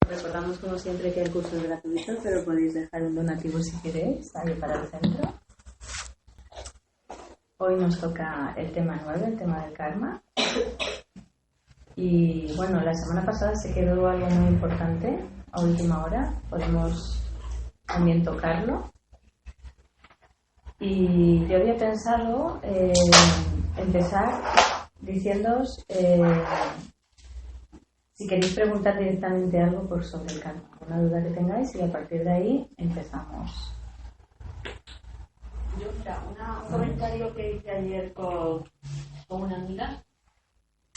Recordamos como siempre que el curso es gratuito, pero podéis dejar un donativo si queréis, ahí para el centro. Hoy nos toca el tema 9, el tema del karma. Y bueno, la semana pasada se quedó algo muy importante a última hora, podemos también tocarlo. Y yo había pensado empezar diciéndoos si queréis preguntar directamente algo sobre el karma, alguna duda que tengáis, y a partir de ahí empezamos. Yo, mira, un comentario que hice ayer con una amiga,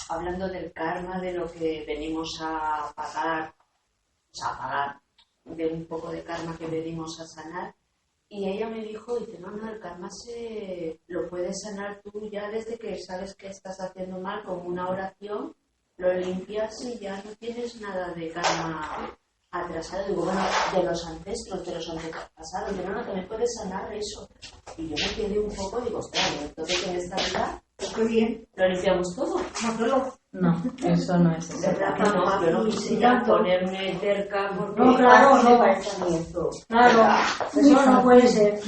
hablando del karma, de lo que venimos a pagar, de un poco de karma que venimos a sanar, y ella me dijo, dice, no, el karma lo puedes sanar tú ya desde que sabes que estás haciendo mal, con una oración, lo limpias y ya no tienes nada de karma atrasado. Digo, bueno, de los ancestros, de los antepasados, pero no, también puedes sanar eso. Y yo me quedé un poco, digo, ostras, entonces en esta vida, pues qué bien, lo limpiamos todo. No, eso no es eso. No, yo no quisiera ponerme cerca porque... No, claro, no. Claro, eso no puede ser.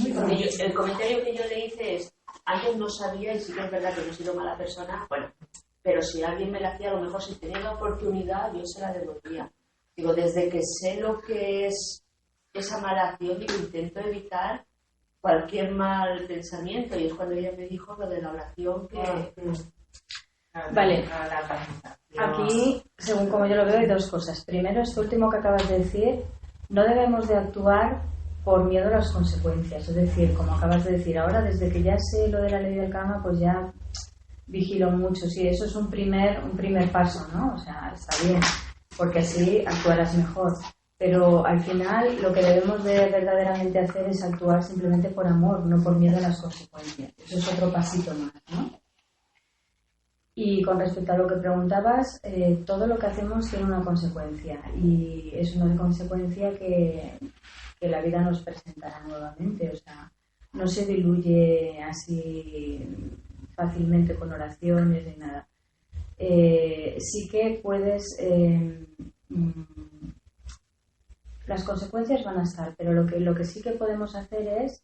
El comentario que yo le hice es, antes no sabía, y sí que es verdad que no he sido mala persona, bueno, pero si alguien me la hacía, a lo mejor si tenía la oportunidad, yo se la devolvía. Digo, desde que sé lo que es esa mala acción, digo, intento evitar cualquier mal pensamiento. Y es cuando ella me dijo lo de la oración que... Vale, aquí, según como yo lo veo, hay dos cosas. Primero, esto último que acabas de decir, no debemos de actuar por miedo a las consecuencias. Es decir, como acabas de decir ahora, desde que ya sé lo de la ley del karma, pues ya vigilo mucho. Sí, eso es un primer paso, ¿no? O sea, está bien, porque así actuarás mejor. Pero al final lo que debemos de verdaderamente hacer es actuar simplemente por amor, no por miedo a las consecuencias. Eso es otro pasito más, ¿no? Y con respecto a lo que preguntabas, todo lo que hacemos tiene una consecuencia, y es una consecuencia que la vida nos presentará nuevamente. O sea, no se diluye así fácilmente con oraciones ni nada. Sí que puedes... las consecuencias van a estar, pero lo que sí que podemos hacer es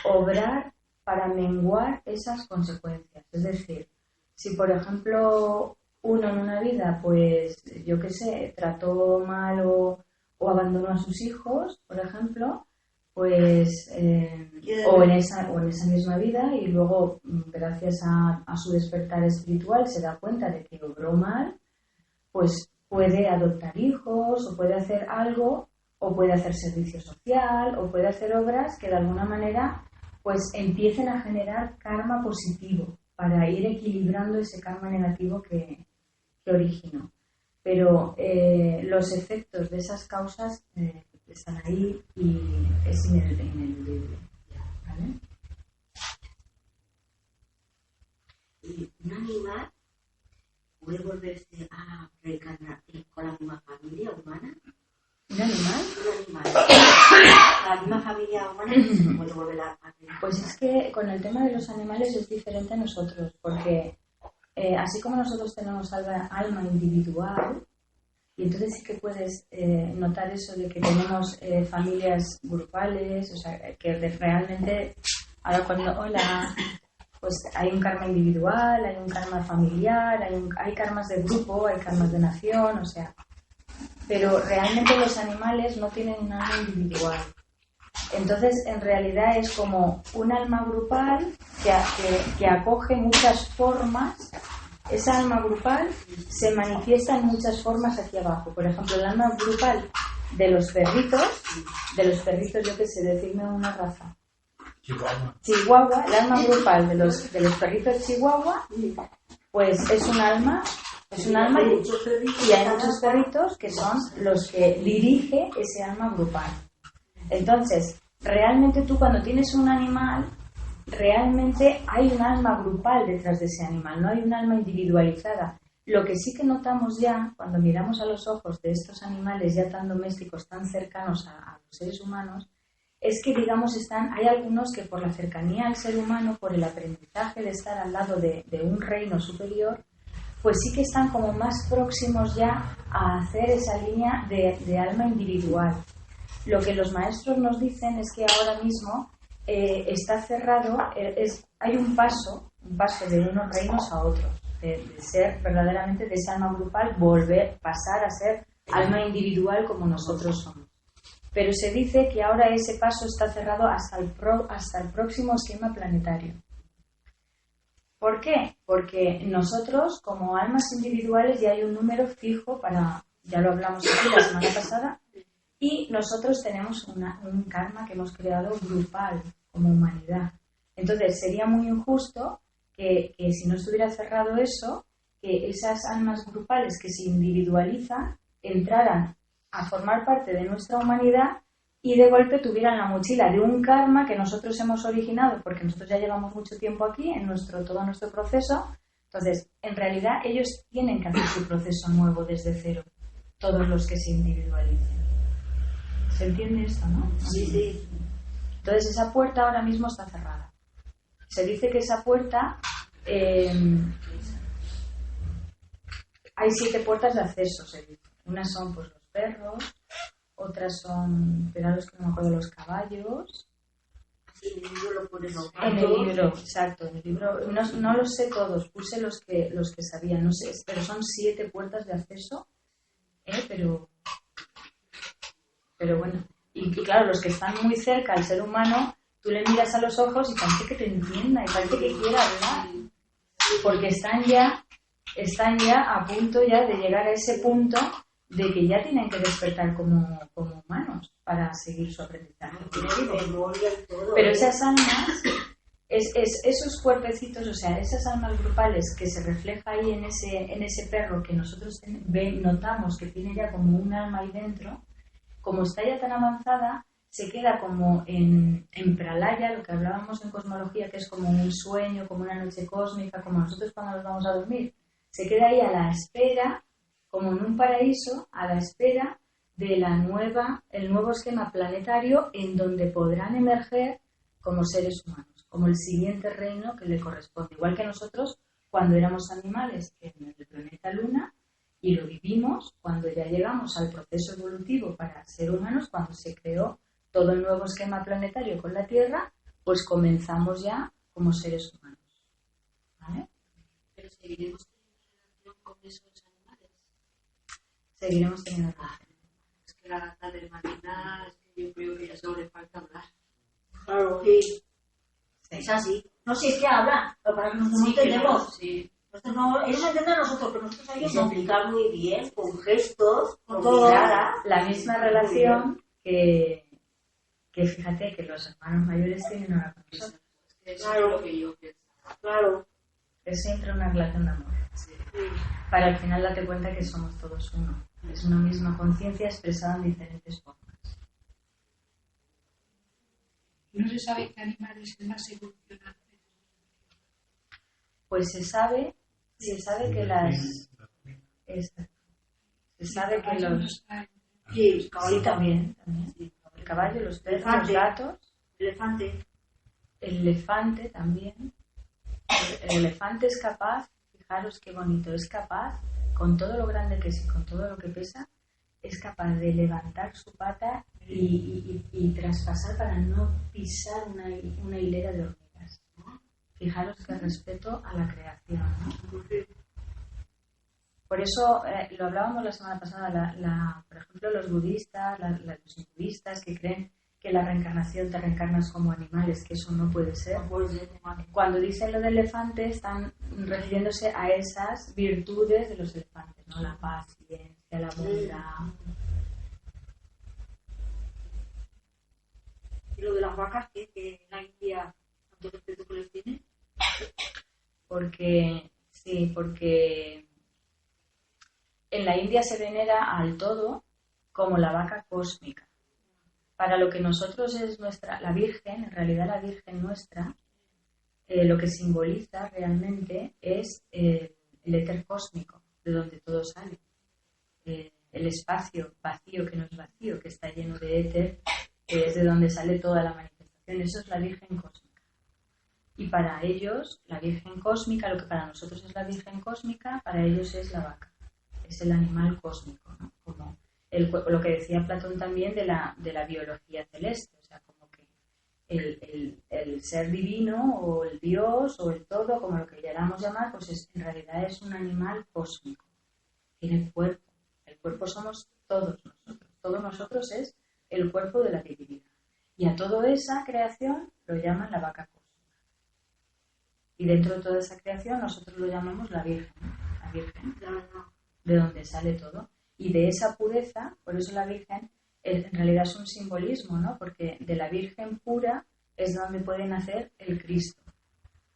obrar para menguar esas consecuencias. Es decir, si por ejemplo uno en una vida, pues yo qué sé, trató mal o abandonó a sus hijos, por ejemplo, pues o en esa misma vida, y luego gracias a su despertar espiritual se da cuenta de que obró mal, pues puede adoptar hijos o puede hacer algo, o puede hacer servicio social, o puede hacer obras que de alguna manera pues empiecen a generar karma positivo para ir equilibrando ese karma negativo que originó. Pero los efectos de esas causas están ahí y es ineludible. ¿Vale? ¿Y un animal puede volverse a reencarnar con la misma familia humana? ¿Un animal? Un animal. La misma familia humana se puede volver a reencarnar. Pues es que con el tema de los animales es diferente a nosotros, porque así como nosotros tenemos alma individual, y entonces sí que puedes notar eso de que tenemos familias grupales, o sea, que realmente, ahora pues hay un karma individual, hay un karma familiar, hay karmas de grupo, hay karmas de nación, o sea, pero realmente los animales no tienen un alma individual. Entonces, en realidad es como un alma grupal que acoge muchas formas. Esa alma grupal se manifiesta en muchas formas aquí abajo. Por ejemplo, el alma grupal de los perritos, yo qué sé, decirme una raza. Chihuahua, el alma grupal de los perritos chihuahua, pues es un alma y hay muchos perritos que son los que dirige ese alma grupal. Entonces, realmente tú cuando tienes un animal, realmente hay un alma grupal detrás de ese animal, no hay un alma individualizada. Lo que sí que notamos ya, cuando miramos a los ojos de estos animales ya tan domésticos, tan cercanos a los seres humanos, es que, digamos, hay algunos que por la cercanía al ser humano, por el aprendizaje de estar al lado de un reino superior, pues sí que están como más próximos ya a hacer esa línea de alma individual. Lo que los maestros nos dicen es que ahora mismo está cerrado, hay un paso de unos reinos a otros, de ser verdaderamente de ese alma grupal, pasar a ser alma individual como nosotros somos. Pero se dice que ahora ese paso está cerrado hasta el próximo esquema planetario. ¿Por qué? Porque nosotros, como almas individuales, ya hay un número fijo ya lo hablamos aquí la semana pasada, y nosotros tenemos un karma que hemos creado grupal, como humanidad. Entonces, sería muy injusto que si no estuviera cerrado eso, que esas almas grupales que se individualizan entraran a formar parte de nuestra humanidad y de golpe tuvieran la mochila de un karma que nosotros hemos originado, porque nosotros ya llevamos mucho tiempo aquí en todo nuestro proceso. Entonces, en realidad, ellos tienen que hacer su proceso nuevo desde cero, todos los que se individualicen. ¿Se entiende esto, no? Sí, sí. Entonces, esa puerta ahora mismo está cerrada. Se dice que esa puerta... hay 7 puertas de acceso, se dice. Unas son pues los perros, otras son, esperaros que no me acuerdo, los caballos. Sí, en el libro lo pones los En el libro, exacto, en el libro, no los sé todos, puse los que sabía, no sé, pero son 7 puertas de acceso, pero bueno, y claro, los que están muy cerca al ser humano, tú le miras a los ojos y parece que te entienda, y parece que quiera hablar, porque están ya a punto ya de llegar a ese punto de que ya tienen que despertar como humanos para seguir su aprendizaje. Pero esas almas, esos cuerpecitos, o sea, esas almas grupales que se refleja ahí en ese perro que nosotros notamos que tiene ya como un alma ahí dentro, como está ya tan avanzada, se queda como en pralaya, lo que hablábamos en cosmología, que es como un sueño, como una noche cósmica, como nosotros cuando nos vamos a dormir. Se queda ahí a la espera, como en un paraíso, a la espera de el nuevo esquema planetario en donde podrán emerger como seres humanos, como el siguiente reino que le corresponde. Igual que nosotros cuando éramos animales en el planeta Luna y lo vivimos, cuando ya llegamos al proceso evolutivo para ser humanos, cuando se creó todo el nuevo esquema planetario con la Tierra, pues comenzamos ya como seres humanos. ¿Vale? Pero seguiremos con esos animales. Seguiremos teniendo relación. Es que la gata de Marina, es que yo creo que ya solo le falta hablar. Claro, sí. Es así. No sé, es que habla, pero para que nosotros no entendemos. Sí. Ellos entienden a nosotros, pero nosotros hay que explicar muy bien, con gestos, con Todo, mirada. la misma relación que fíjate que los hermanos mayores tienen ahora con nosotros. Eso es lo que yo pienso. Claro. Es siempre una relación de amor. Sí. Para al final darte cuenta que somos todos uno. Es una misma conciencia expresada en diferentes formas. No se sabe qué animal es el más evolucionante. Pues se sabe que se sabe que los... Sí, Sí, también. El caballo, los perros, los gatos. El elefante también. El elefante es capaz, fijaros qué bonito, es capaz, con todo lo grande que es y con todo lo que pesa, es capaz de levantar su pata y traspasar para no pisar una hilera de hormigas, ¿no? Fijaros qué respeto a la creación, ¿no? Por eso lo hablábamos la semana pasada, por ejemplo, los budistas, los hinduistas que creen que la reencarnación te reencarnas como animales, que eso no puede ser. Cuando dicen lo del elefante están refiriéndose a esas virtudes de los elefantes, ¿no? La paciencia, la bondad. ¿Y lo de las vacas que en la India, cuánto respeto que les tienen? Porque en la India se venera al todo como la vaca cósmica. Para lo que nosotros es la Virgen, en realidad la Virgen nuestra, lo que simboliza realmente es el éter cósmico, de donde todo sale. El espacio vacío, que no es vacío, que está lleno de éter, es de donde sale toda la manifestación. Eso es la Virgen cósmica. Y para ellos, la Virgen cósmica, lo que para nosotros es la Virgen cósmica, para ellos es la vaca. Es el animal cósmico, ¿no? Como lo que decía Platón también de la biología celeste. O sea, como que el ser divino o el Dios o el todo, como lo que queramos llamar, pues en realidad es un animal cósmico. Tiene cuerpo. El cuerpo somos todos nosotros. Todos nosotros es el cuerpo de la divinidad. Y a toda esa creación lo llaman la vaca cósmica. Y dentro de toda esa creación nosotros lo llamamos la Virgen. La Virgen, de donde sale todo. Y de esa pureza, por eso la Virgen en realidad es un simbolismo, ¿no? Porque de la Virgen pura es donde puede nacer el Cristo.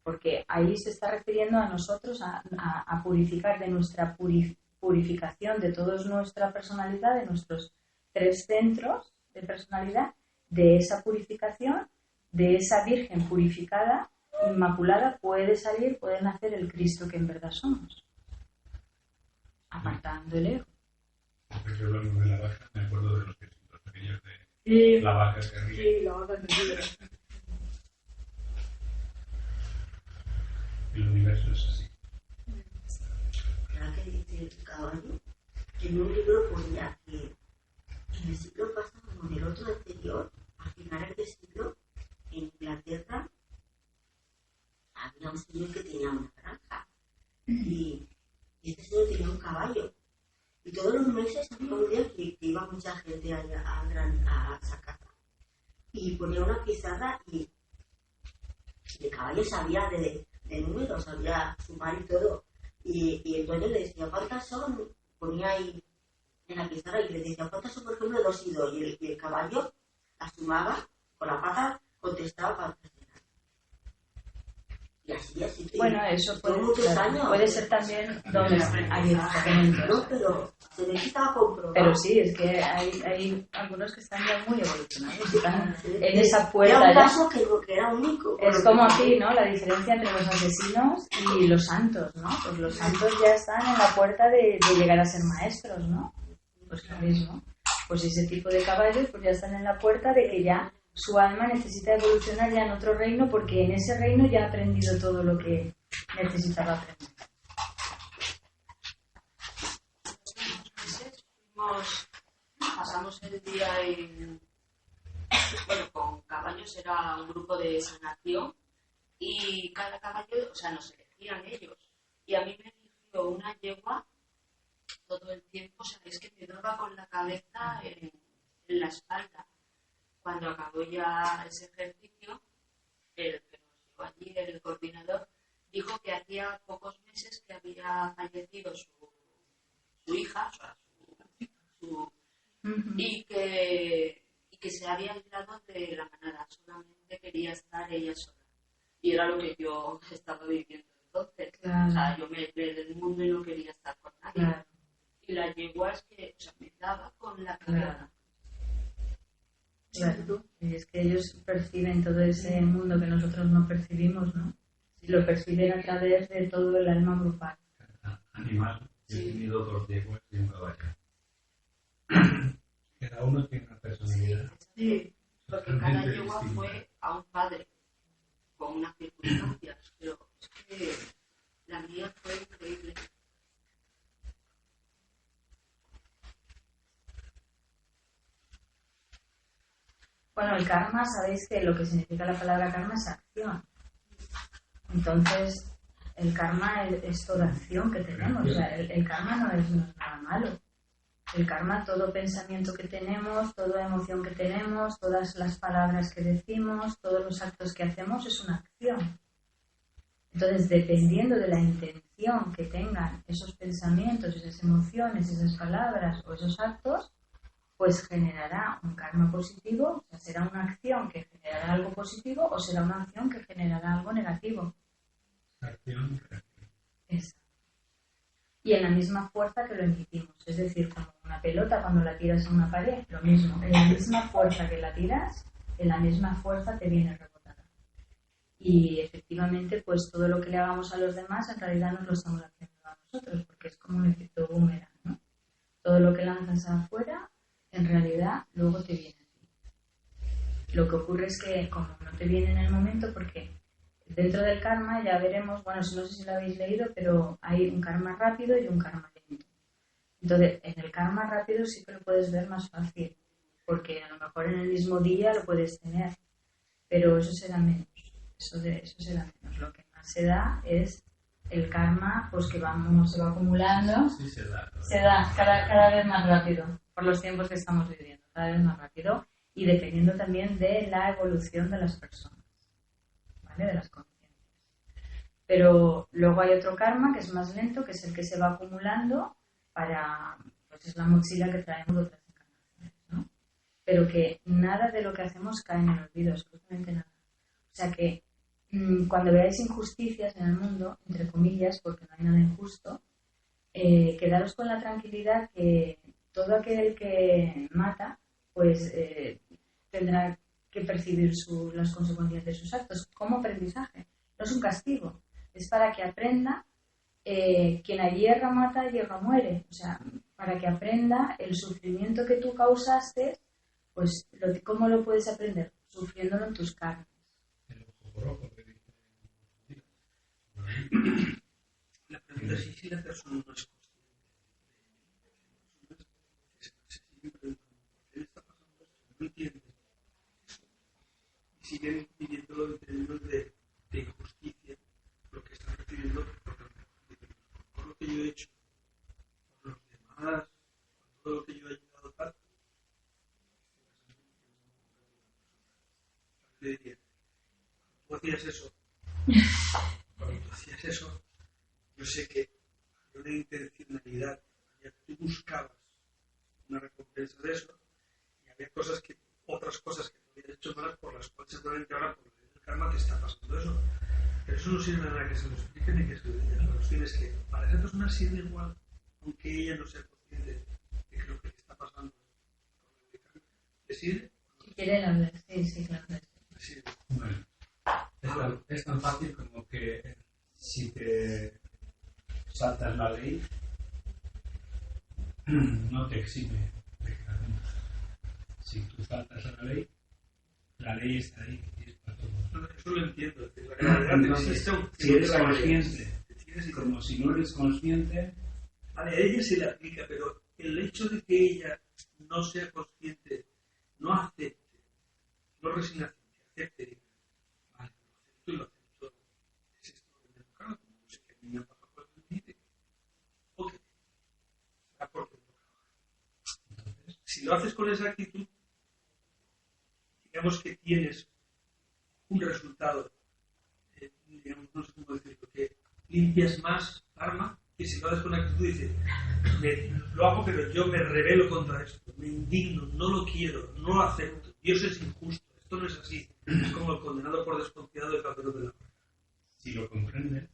Porque ahí se está refiriendo a nosotros, a purificar de nuestra purificación de toda nuestra personalidad, de nuestros 3 centros de personalidad, de esa purificación, de esa Virgen purificada, inmaculada, puede nacer el Cristo que en verdad somos, apartando el ego. Yo hablamos de la vaca, me acuerdo de los piecitos pequeños de la vaca que ríe. Sí, la vaca que ríe. El universo es así. ¿Verdad que dice el caballo? Que en un libro ponía que en el siglo pasado o en el otro anterior, a finales de siglo, en Inglaterra había un señor que tenía una granja y este señor tenía un caballo y todos los meses había un día que iba mucha gente allá a esa casa y ponía una pizarra y el caballo sabía de números, sabía sumar y todo y el dueño le decía ¿cuántas son? Ponía ahí en la pizarra y le decía ¿cuántas son? Por ejemplo 2 y 2 y el caballo la sumaba con la pata, contestaba cuántas eran. Y así. Bueno, eso puede ser también doble adiestramiento. No, pero se ve que estaba comprobado. Pero sí, es que hay algunos que están ya muy evolucionados. Están en esa puerta. Era un ya. caso que era único. Es como aquí, ¿no? La diferencia entre los asesinos y los santos, ¿no? Pues los santos ya están en la puerta de llegar a ser maestros, ¿no? Pues lo mismo. Pues ese tipo de caballos pues ya están en la puerta de que ya su alma necesita evolucionar ya en otro reino porque en ese reino ya ha aprendido todo lo que necesitaba aprender. Pasamos el día con caballos, era un grupo de sanación y cada caballo, o sea, nos elegían ellos. Y a mí me eligió una yegua todo el tiempo, o sea, es que me daba con la cabeza en la espalda. Cuando acabó ya ese ejercicio, el que nos llevó allí, el coordinador, dijo que hacía pocos meses que había fallecido su hija, o sea, y que se había aislado de la manada, solamente quería estar ella sola. Y era lo que yo estaba viviendo entonces. Claro. O sea, yo me del mundo y no quería estar con nadie. Claro. Y la yegua es que, o sea, me daba con la cabeza. Claro. Y es que ellos perciben todo ese mundo que nosotros no percibimos, ¿no? Y lo perciben a través de todo el alma grupal. Animal, yo he tenido 2 yeguas y un caballo. Cada uno tiene una personalidad. Sí, porque cada yegua fue a un padre con unas circunstancias, pero es que la mía fue increíble. Bueno, el karma, sabéis que lo que significa la palabra karma es acción. Entonces, el karma es toda acción que tenemos. O sea, el karma no es nada malo. El karma, todo pensamiento que tenemos, toda emoción que tenemos, todas las palabras que decimos, todos los actos que hacemos, es una acción. Entonces, dependiendo de la intención que tengan esos pensamientos, esas emociones, esas palabras o esos actos, pues generará un karma positivo, o sea, será una acción que generará algo positivo o será una acción que generará algo negativo. Acción. Exacto. Y en la misma fuerza que lo emitimos, es decir, como una pelota cuando la tiras en una pared, lo mismo, en la misma fuerza que la tiras, en la misma fuerza te viene rebotada. Y efectivamente, pues todo lo que le hagamos a los demás en realidad nos lo estamos haciendo a nosotros, porque es como un efecto boomerang, ¿no? Todo lo que lanzas afuera, en realidad luego te viene a ti. Lo que ocurre es que como no te viene en el momento, porque Dentro del karma ya veremos, bueno, no sé si lo habéis leído, pero hay un karma rápido y un karma lento. Entonces, en el karma rápido sí que lo puedes ver más fácil, porque a lo mejor en el mismo día lo puedes tener, pero eso será menos. Eso será menos. Lo que más se da es el karma, pues que se va acumulando. Sí, se da. Se da cada vez más rápido, por los tiempos que estamos viviendo, cada vez más rápido, y dependiendo también de la evolución de las personas, ¿vale? De las conciencias. Pero luego hay otro karma que es más lento, que es el que se va acumulando para, pues es la mochila que traemos de otras encarnaciones, ¿no? Pero que nada de lo que hacemos cae en el olvido, absolutamente nada. O sea que cuando veáis injusticias en el mundo, entre comillas, porque no hay nada injusto, quedaros con la tranquilidad que todo aquel que mata, pues tendrá que percibir las consecuencias de sus actos como aprendizaje. No es un castigo, es para que aprenda. Quien a hierro mata, a hierro muere. O sea, para que aprenda el sufrimiento que tú causaste, pues ¿cómo lo puedes aprender? Sufriéndolo en tus carnes. La pregunta es si la persona no es consciente de está pasando esto, no entiende y siguen viviéndolo en términos de injusticia, lo que están recibiendo por lo que yo he hecho, por los demás, por todo lo que yo he ayudado tanto. Le diría, tú hacías eso. Cuando tú hacías eso, yo sé que había una intencionalidad, tú buscabas una recompensa de eso, y había otras cosas que no habías hecho malas por las cuales seguramente ahora por el karma te está pasando eso. Pero eso no sirve nada que se lo explique ni que se lo diga. La cuestión es que para esa persona sirve igual, aunque ella no sea consciente de que lo que le está pasando ¿le sirve? ¿Quiere hablar? Sí, claro. ¿Le sirve? Bueno, es tan fácil como que si te saltas la ley, no te exime de que la cumplas. Si tú saltas la ley está ahí y es para todos. Eso lo entiendo. La realidad existe. Si eres consciente, como si no eres consciente. Vale, a ella se le aplica, pero el hecho de que ella no sea consciente, no acepte, no resignación, que acepte, vale, lo acepto, es esto que me ha tocado, como no sé qué me ha pasado por el límite. Ok, será porque me toca. Entonces, si lo haces con esa actitud, digamos que tienes un resultado, digamos, no sé cómo decirlo, que limpias más karma, que si lo haces con actitud dices, lo hago pero yo me rebelo contra esto, me indigno, no lo quiero, no lo acepto, Dios es injusto, esto no es así, es como el condenado por desconfiado del papel de la mano. Si lo comprendes,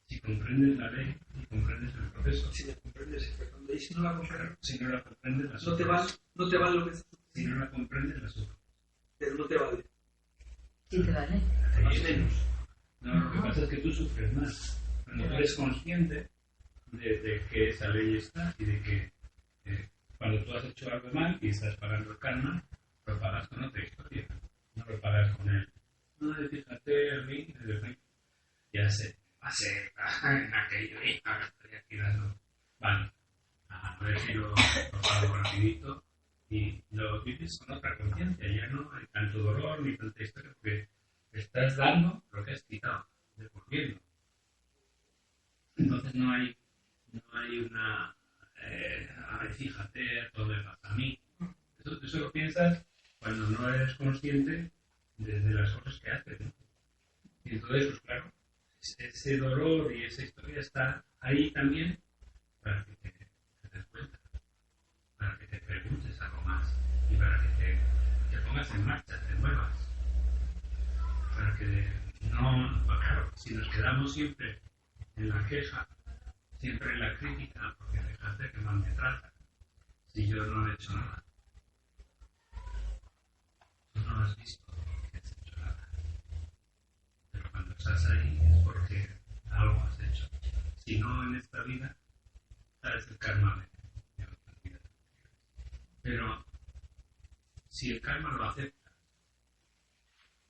si comprendes la ley y comprendes el proceso. Si la comprendes, pero y si no la comprendes, si no la comprendes, la sufres. No te vale lo que es. Si no la comprendes, la sufres. Pero no te vale. Sí te vale. Más o menos. No, lo que pasa es que tú sufres más. Cuando tú eres consciente de que esa ley está y de que cuando tú has hecho algo mal y estás pagando el karma, lo pagas con otra historia. No lo pagas con él. No, fíjate, el ring, ya sé, pasé en aquello y ahora estoy aquí dando. Vale, a ver si lo pago rapidito y lo vives con otra conciencia. Ya no hay tanto dolor ni tanta historia porque estás dando lo que has quitado, devolviendo. Entonces no hay una a ver, fíjate, todo me pasa a mí. Eso lo piensas cuando no eres consciente de las cosas que haces, ¿no? Y entonces, pues claro, ese dolor y esa historia está ahí también para que te des cuenta, para que te preguntes algo más y para que te pongas en marcha, te muevas. Para que no, pues claro, si nos quedamos siempre en la queja, siempre en la crítica, porque fíjate que mal me trata, si yo no he hecho nada. Tú no has visto que has hecho nada. Pero cuando estás ahí es porque algo has hecho. Si no en esta vida, sabes el karma de otra vida. Pero si el karma lo acepta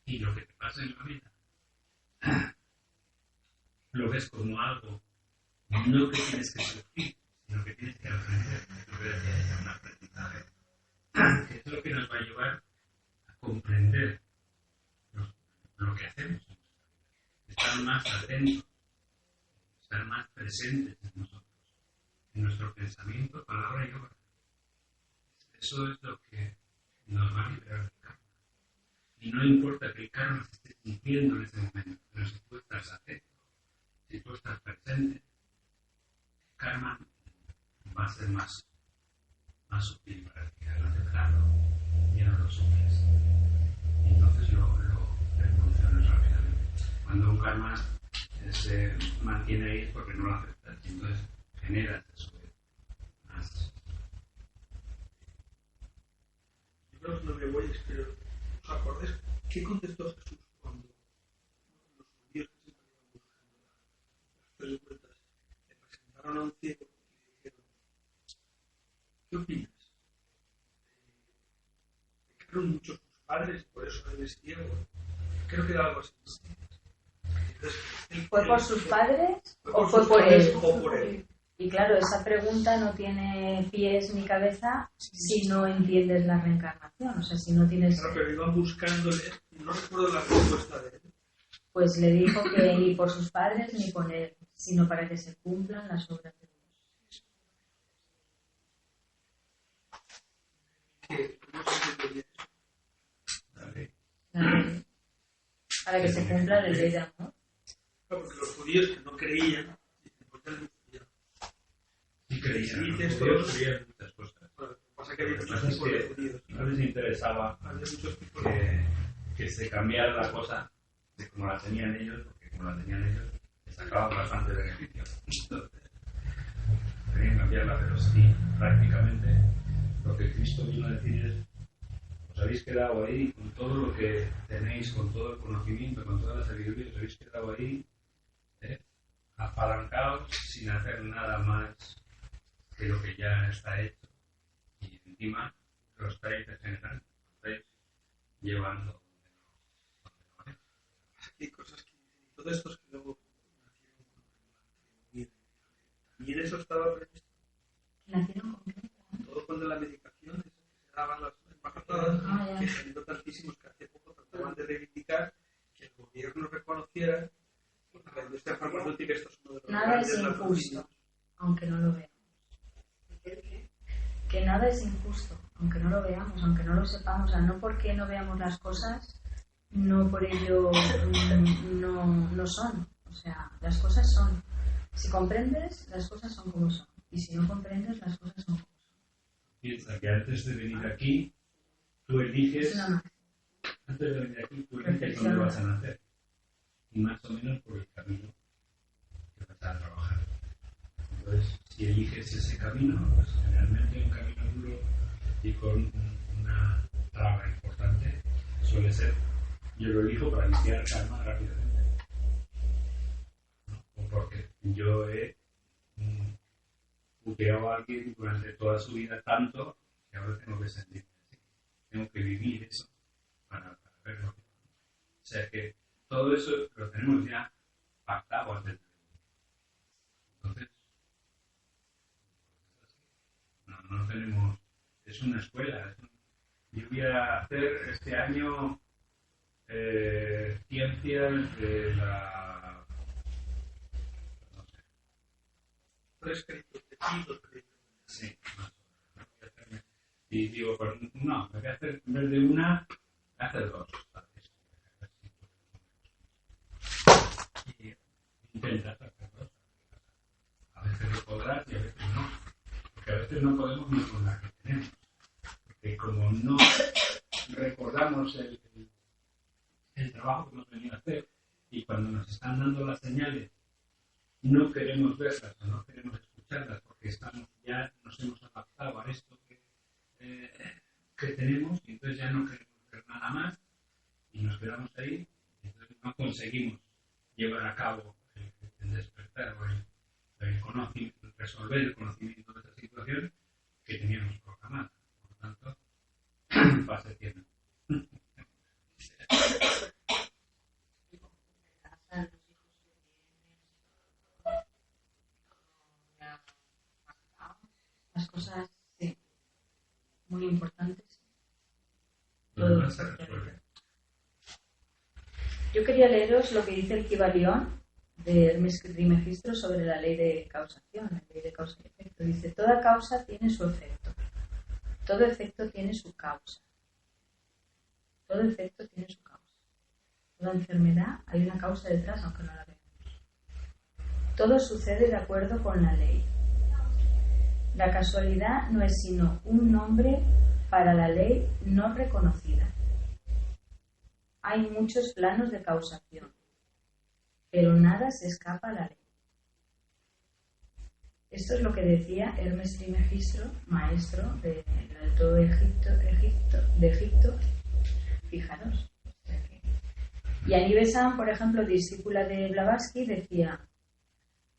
y lo que te pasa en la vida lo ves como algo, no que tienes que sufrir, sino que tienes que aprender. Lo que decía ella, un aprendizaje. Que es lo que nos va a llevar a comprender lo que hacemos. Estar más atentos, estar más presentes en nosotros, en nuestro pensamiento, palabra y obra. Eso es lo que nos va a liberar del karma. Y no importa que el karma se esté cumpliendo en ese momento, pero si tú estás atento, si tú estás presente, el karma va a ser más sutil para ti, al aceptarlo, ya no lo sufres. Y entonces lo evolucionas rápidamente. Cuando un karma se mantiene ahí es porque no lo aceptas, y entonces generas eso más. Yo creo que no me voy a escribir. ¿Os acordáis qué contestó Jesús cuando los judíos que siempre iban buscando las 3 vueltas le presentaron a un ciego y le dijeron: ¿qué opinas? Pecaron muchos tus padres y por eso eres ciego. Creo que era algo así. Entonces, ¿Fue por sus padres o fue por él? Y claro, esa pregunta no tiene pies ni cabeza si no entiendes la reencarnación. O sea, si no tienes... Claro, pero iban buscándole y no recuerdo la respuesta de él. Pues le dijo que ni por sus padres ni por él, sino para que se cumplan las obras de Dios. Que no sé si entendía eso. Para que se cumpla la ley de amor. Claro, porque los judíos que no creían, dicen: ¿por qué no creían? Sí creían, Sí, los judíos creían muchas cosas. Bueno, lo que pasa es que había Lo que muchos pasa es tipos de que judíos. no les interesaba Había muchos tipos de... que se cambiara la cosa de como la tenían ellos, porque como la tenían ellos, les sacaban bastante beneficio. Entonces, querían cambiarla, pero sí, prácticamente lo que Cristo vino a decir es: os habéis quedado ahí con todo lo que tenéis, con todo el conocimiento, con toda la sabiduría, os habéis quedado ahí apalancados sin hacer nada más que lo que ya está hecho. Y encima lo estáis degenerando, lo estáis llevando donde no es. Hay cosas que todos estos que luego nacieron también eso estaba previsto. ¿Nacieron con qué? Todo cuando la medicación que se daban las embarazadas, que salió tantísimos que hace poco trataban de reivindicar que el gobierno reconociera que la industria farmacéutica esto es uno de los Nada grandes es latrocinio. injusto, aunque no lo veamos. Que nada es injusto, aunque no lo veamos, aunque no lo sepamos. O sea, no porque no veamos las cosas, no por ello no son. O sea, las cosas son. Si comprendes, las cosas son como son. Y si no comprendes, las cosas son como son. Piensa que antes de venir aquí, tú eliges, Es una máxima. antes de venir aquí, tú eliges dónde vas a nacer. Y más o menos por el camino que vas a trabajar. Entonces, si eliges ese camino, pues generalmente un camino duro y con una traba importante, suele ser: yo lo elijo para limpiar karma rápidamente. ¿No? O porque yo he puteado a alguien durante toda su vida tanto que ahora tengo que sentirme así. Tengo que vivir eso para verlo. O sea que todo eso lo tenemos ya pactado antes de venir. Entonces, no tenemos... Es una escuela. Yo voy a hacer este año ciencias de la... no sé. Tres créditos de ti, 2 créditos. Sí, más o menos. Y digo, pues no, me voy a hacer, en vez de una, voy a hacer 2. Y intentas hacer 2. A veces lo podrás y a veces no. Porque a veces no podemos ni con la que tenemos. Porque como no recordamos el trabajo que hemos venido a hacer, y cuando nos están dando las señales, no queremos verlas o no queremos escucharlas porque ya nos hemos adaptado a esto que tenemos, y entonces ya no queremos ver nada más y nos quedamos ahí, y entonces no conseguimos llevar a cabo el despertar o el conocimiento, resolver el conocimiento de esa situación que teníamos programada. Por lo tanto, fase tiempo. importante, sí. Lo demás se resuelve. Yo quería leeros lo que dice el Kybalión de Hermes Trismegisto sobre la ley de causación, la ley de causa y efecto. Dice, toda causa tiene su efecto, todo efecto tiene su causa. Todo efecto tiene su causa. Toda enfermedad hay una causa detrás, aunque no la veamos. Todo sucede de acuerdo con la ley. La casualidad no es sino un nombre para la ley no reconocida. Hay muchos planos de causación, pero nada se escapa a la ley. Esto es lo que decía Hermes Trismegisto, maestro del Alto de Egipto. Fijaros. Y Annie Besant, por ejemplo, discípula de Blavatsky, decía: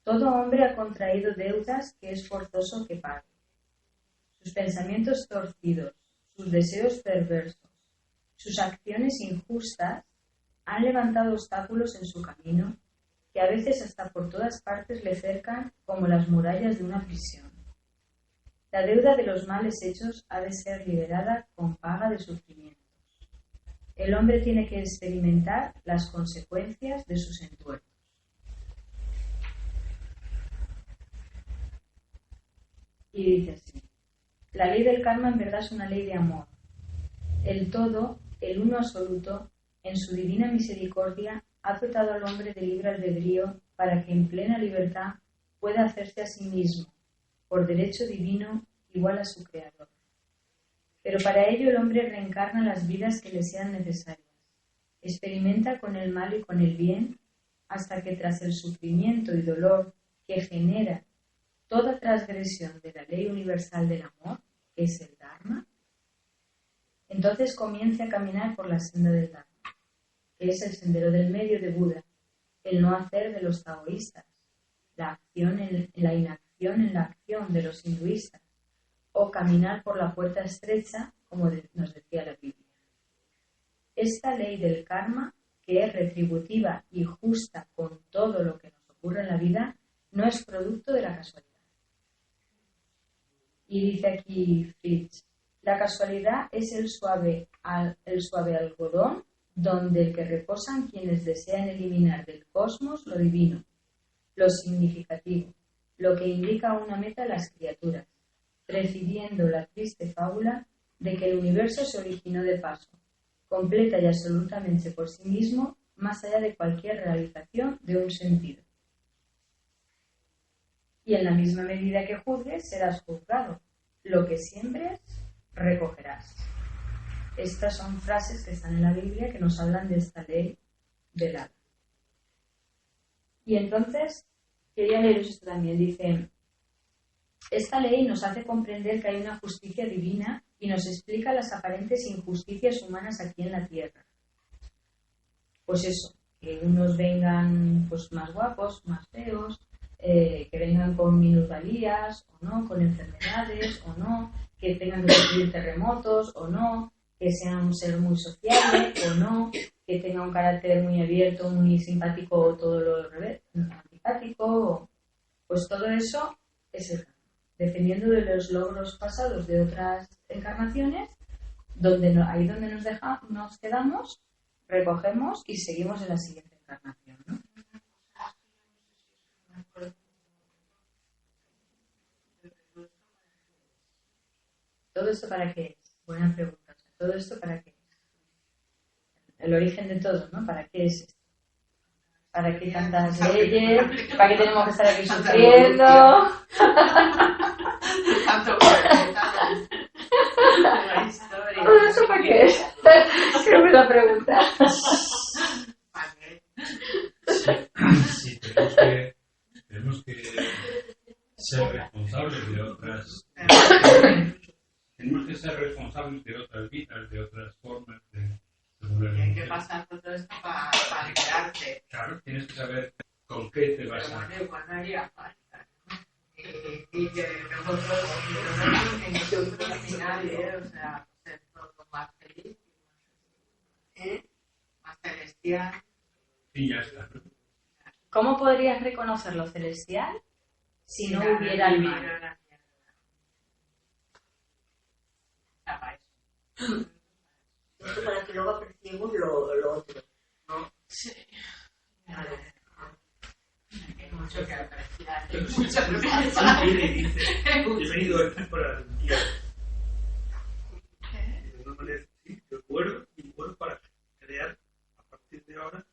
todo hombre ha contraído deudas que es forzoso que pague. Sus pensamientos torcidos, sus deseos perversos, sus acciones injustas han levantado obstáculos en su camino que a veces hasta por todas partes le cercan como las murallas de una prisión. La deuda de los males hechos ha de ser liberada con paga de sufrimientos. El hombre tiene que experimentar las consecuencias de sus entuertos. Y dice así: la ley del karma en verdad es una ley de amor. El todo, el uno absoluto, en su divina misericordia, ha dotado al hombre de libre albedrío para que en plena libertad pueda hacerse a sí mismo, por derecho divino, igual a su creador. Pero para ello el hombre reencarna las vidas que le sean necesarias, experimenta con el mal y con el bien, hasta que tras el sufrimiento y dolor que genera toda transgresión de la ley universal del amor, que es el Dharma, entonces comience a caminar por la senda del Dharma, que es el sendero del medio de Buda, el no hacer de los taoístas, la acción en la inacción en la acción de los hinduistas, o caminar por la puerta estrecha, como nos decía la Biblia. Esta ley del karma, que es retributiva y justa con todo lo que nos ocurre en la vida, no es producto de la casualidad. Y dice aquí Fritz: la casualidad es el suave algodón donde el que reposan quienes desean eliminar del cosmos lo divino, lo significativo, lo que indica una meta a las criaturas, prefiriendo la triste fábula de que el universo se originó de paso, completa y absolutamente por sí mismo, más allá de cualquier realización de un sentido. Y en la misma medida que juzgues, serás juzgado. Lo que siembres, recogerás. Estas son frases que están en la Biblia que nos hablan de esta ley del alma. Y entonces, quería leeros esto también. Dice: esta ley nos hace comprender que hay una justicia divina y nos explica las aparentes injusticias humanas aquí en la tierra. Pues eso, que unos vengan pues más guapos, más feos, que vengan con minusvalías o no, con enfermedades o no, que tengan que sufrir terremotos o no, que sean un ser muy sociable o no, que tenga un carácter muy abierto, muy simpático o todo lo revés, antipático. Pues todo eso es el karma. Dependiendo de los logros pasados de otras encarnaciones, ahí donde nos quedamos, recogemos y seguimos en la siguiente encarnación, ¿no? ¿Todo esto para qué es? Buena pregunta. ¿Todo esto para qué es? El origen de todo, ¿no? ¿Para qué es esto? ¿Para qué tantas leyes? ¿Para qué tenemos que estar aquí sufriendo? ¿Todo eso para qué es? Creo que es la pregunta. Sí, tenemos que ser responsables de otras. Tenemos que ser responsables de otras vidas, de otras formas de. Hay que pasar por todo esto para liberarte. Claro, tienes que saber con qué te vas a. Pero igual no haría falta, ¿no? Y que nosotros al final, o sea, ser todo más feliz, más celestial. Y ya está. ¿Cómo podrías reconocer lo celestial si no hubiera el mal? Para eso Esto para que luego apreciemos lo otro, ¿no? Sí. Claro. Hay mucho que apreciar. Hay Pero mucho que si apreciar. viene y dice, he venido aquí para limpiar. Y de alguna manera, sí, yo muero para crear a partir de ahora,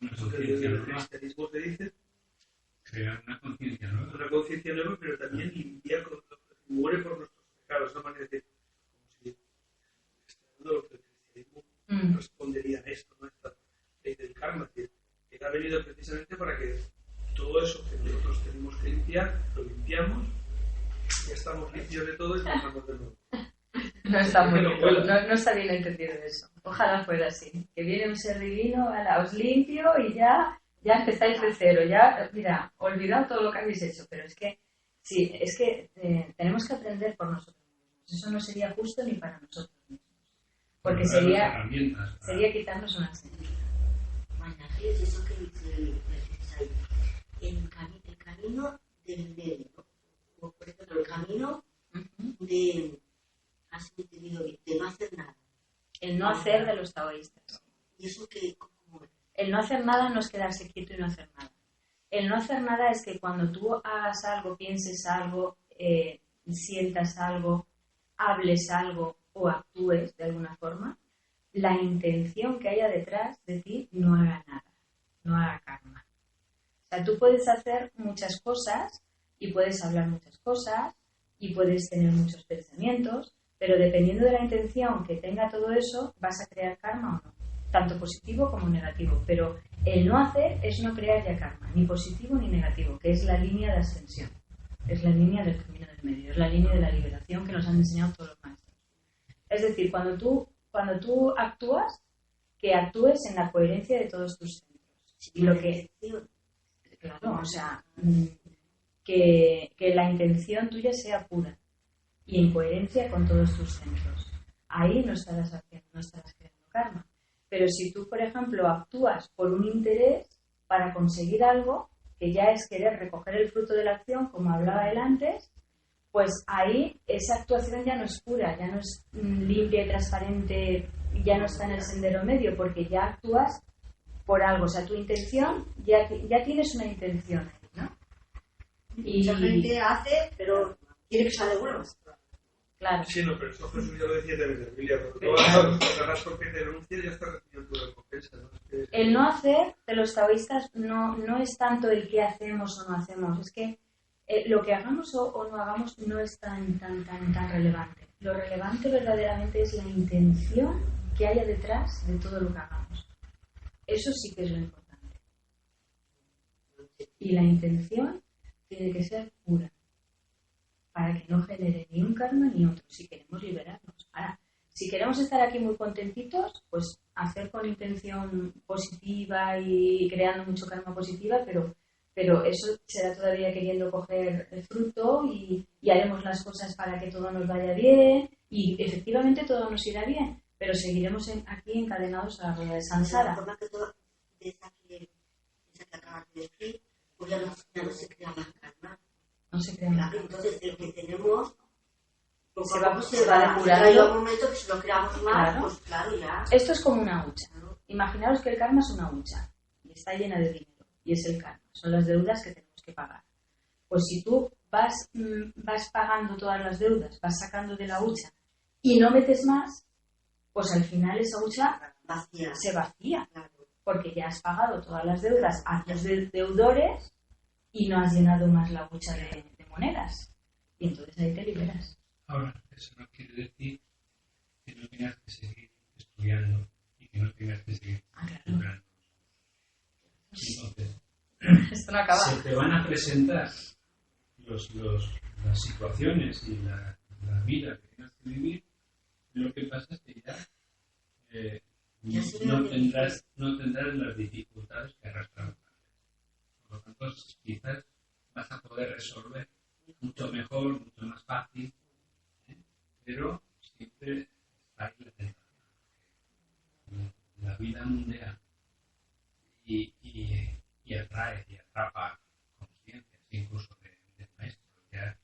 Una eso que conciencia desde el nueva. cristianismo se dice, Crear una conciencia nueva. una conciencia nueva, pero también limpia, muere por nuestros pecados, de una manera de, como si estudiando lo que el cristianismo respondería a esto, ¿no? Esta ley del karma, que ha venido precisamente para que todo eso que nosotros tenemos que limpiar, lo limpiamos, ya estamos limpios de todo y pasamos de nuevo. No está muy bien, no está bien entendido eso. Ojalá fuera así. Que viene un ser divino, ala, os limpio y ya empezáis de cero. Ya, mira, olvidad todo lo que habéis hecho. Pero es que, sí, tenemos que aprender por nosotros mismos. Eso no sería justo ni para nosotros mismos. Porque Para las sería herramientas, para- quitarnos una semilla. Imagínate eso que dice el ahí. El camino del medio, ¿no? Como por ejemplo, el camino de, has entendido bien, de no hacer nada. El no hacer de los taoístas. Y eso que, ¿cómo es? El no hacer nada no es quedarse quieto y no hacer nada. El no hacer nada es que cuando tú hagas algo, pienses algo, sientas algo, hables algo o actúes de alguna forma, la intención que haya detrás de ti no haga nada, no haga karma. O sea, tú puedes hacer muchas cosas y puedes hablar muchas cosas y puedes tener muchos pensamientos, pero dependiendo de la intención que tenga todo eso, vas a crear karma o no, tanto positivo como negativo. Pero el no hacer es no crear ya karma, ni positivo ni negativo, que es la línea de ascensión, es la línea del camino del medio, es la línea de la liberación que nos han enseñado todos los maestros. Es decir, cuando tú actúas, que actúes en la coherencia de todos tus centros. Y lo que, claro, o sea, que la intención tuya sea pura y en coherencia con todos tus centros. Ahí no estarás creando karma. Pero si tú, por ejemplo, actúas por un interés para conseguir algo, que ya es querer recoger el fruto de la acción, como hablaba él antes, pues ahí esa actuación ya no es pura, ya no es limpia y transparente, ya no está en el sendero medio, porque ya actúas por algo. O sea, tu intención, ya tienes una intención ahí, ¿no? Y Mucha gente hace, pero quiere que salga bueno. claro, Sí, no, pero eso Jesús ya lo decía también en la Biblia. Cuando hagas porque te denuncias, ya estás recibiendo tu recompensa, ¿no? Es que- el no hacer de los taoístas no es tanto el qué hacemos o no hacemos, es que lo que hagamos o no hagamos no es tan relevante. Lo relevante verdaderamente es la intención que haya detrás de todo lo que hagamos. Eso sí que es lo importante. Y la intención tiene que ser pura, para que no genere ni un karma ni otro, si queremos liberarnos. Ahora, si queremos estar aquí muy contentitos, pues hacer con intención positiva y creando mucho karma positiva, pero eso será todavía queriendo coger el fruto y haremos las cosas para que todo nos vaya bien y efectivamente todo nos irá bien, pero seguiremos aquí encadenados a la rueda de La Sansara. forma que todo, de esa que acabas de decir, pues ya no se crea más karma. No se crean Claro, entonces el que tenemos poco Se a va- poco se va depurando. Llega un momento que si lo creamos más, Claro. pues claro, ya. Esto es como una hucha. Imaginaos que el karma es una hucha y está llena de dinero y es el karma, son las deudas que tenemos que pagar. Pues si tú vas pagando todas las deudas, vas sacando de la hucha y no metes más, pues al final esa hucha Vacía. se vacía, Claro. porque ya has pagado todas las deudas a los deudores y no has llenado más la hucha de monedas. Y entonces ahí te liberas. Ahora, eso no quiere decir que no tengas que seguir estudiando y que no tengas que seguir Claro. estudiando. Entonces, Esto no acaba. se te van a presentar las situaciones y la vida que tengas que vivir. Lo que pasa es que Ya se ve no lo que tendrás las dificultades que arrastran. Por lo tanto, quizás vas a poder resolver mucho mejor, mucho más fácil, pero siempre está ahí la tentación. La vida mundial y atrae y atrapa conciencias, incluso de maestros ya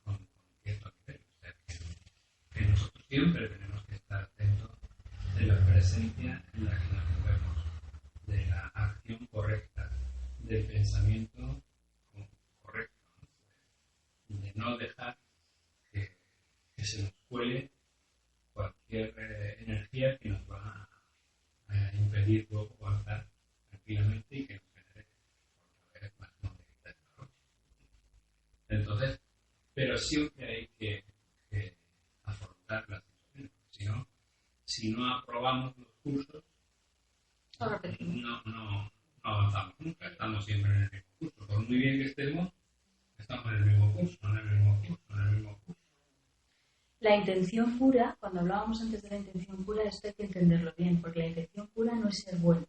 con cierto nivel. O sea, que nosotros siempre siempre tenemos que estar atentos de la presencia en la que nos movemos, de la acción correcta, del pensamiento correcto, de no dejar que se nos cuele cualquier energía que nos va a impedir luego avanzar tranquilamente y que nos genere por vez más moneditas de la noche. Entonces, pero siempre hay que afrontar las situaciones. Si no aprobamos los cursos, no avanzamos nunca. Estamos siempre en el mismo curso. Por muy bien que estemos, estamos en el mismo curso, en el mismo curso. La intención pura, cuando hablábamos antes de la intención pura, esto hay que entenderlo bien, porque la intención pura no es ser buenos.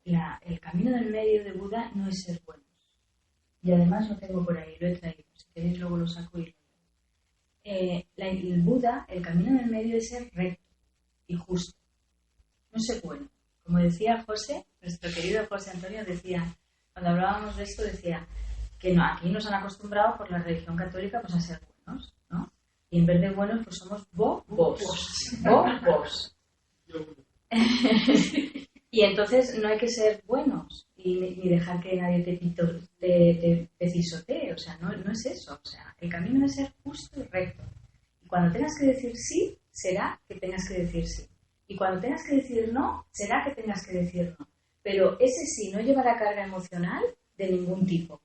El camino del medio de Buda no es ser buenos. Y además lo tengo por ahí, lo he traído. Si queréis luego lo saco y lo leo. El Buda, el camino del medio es ser recto y justo. No ser bueno. Como decía José, nuestro querido José Antonio decía, cuando hablábamos de esto, decía que no, aquí nos han acostumbrado por la religión católica pues a ser buenos, ¿no? Y en vez de buenos, pues somos bobos. Y entonces no hay que ser buenos ni dejar que nadie te pisotee. O sea, no es eso. O sea, el camino es ser justo y recto. Y cuando tengas que decir sí, será que tengas que decir sí. Y cuando tengas que decir no, será que tengas que decir no. Pero ese sí no llevará carga emocional de ningún tipo.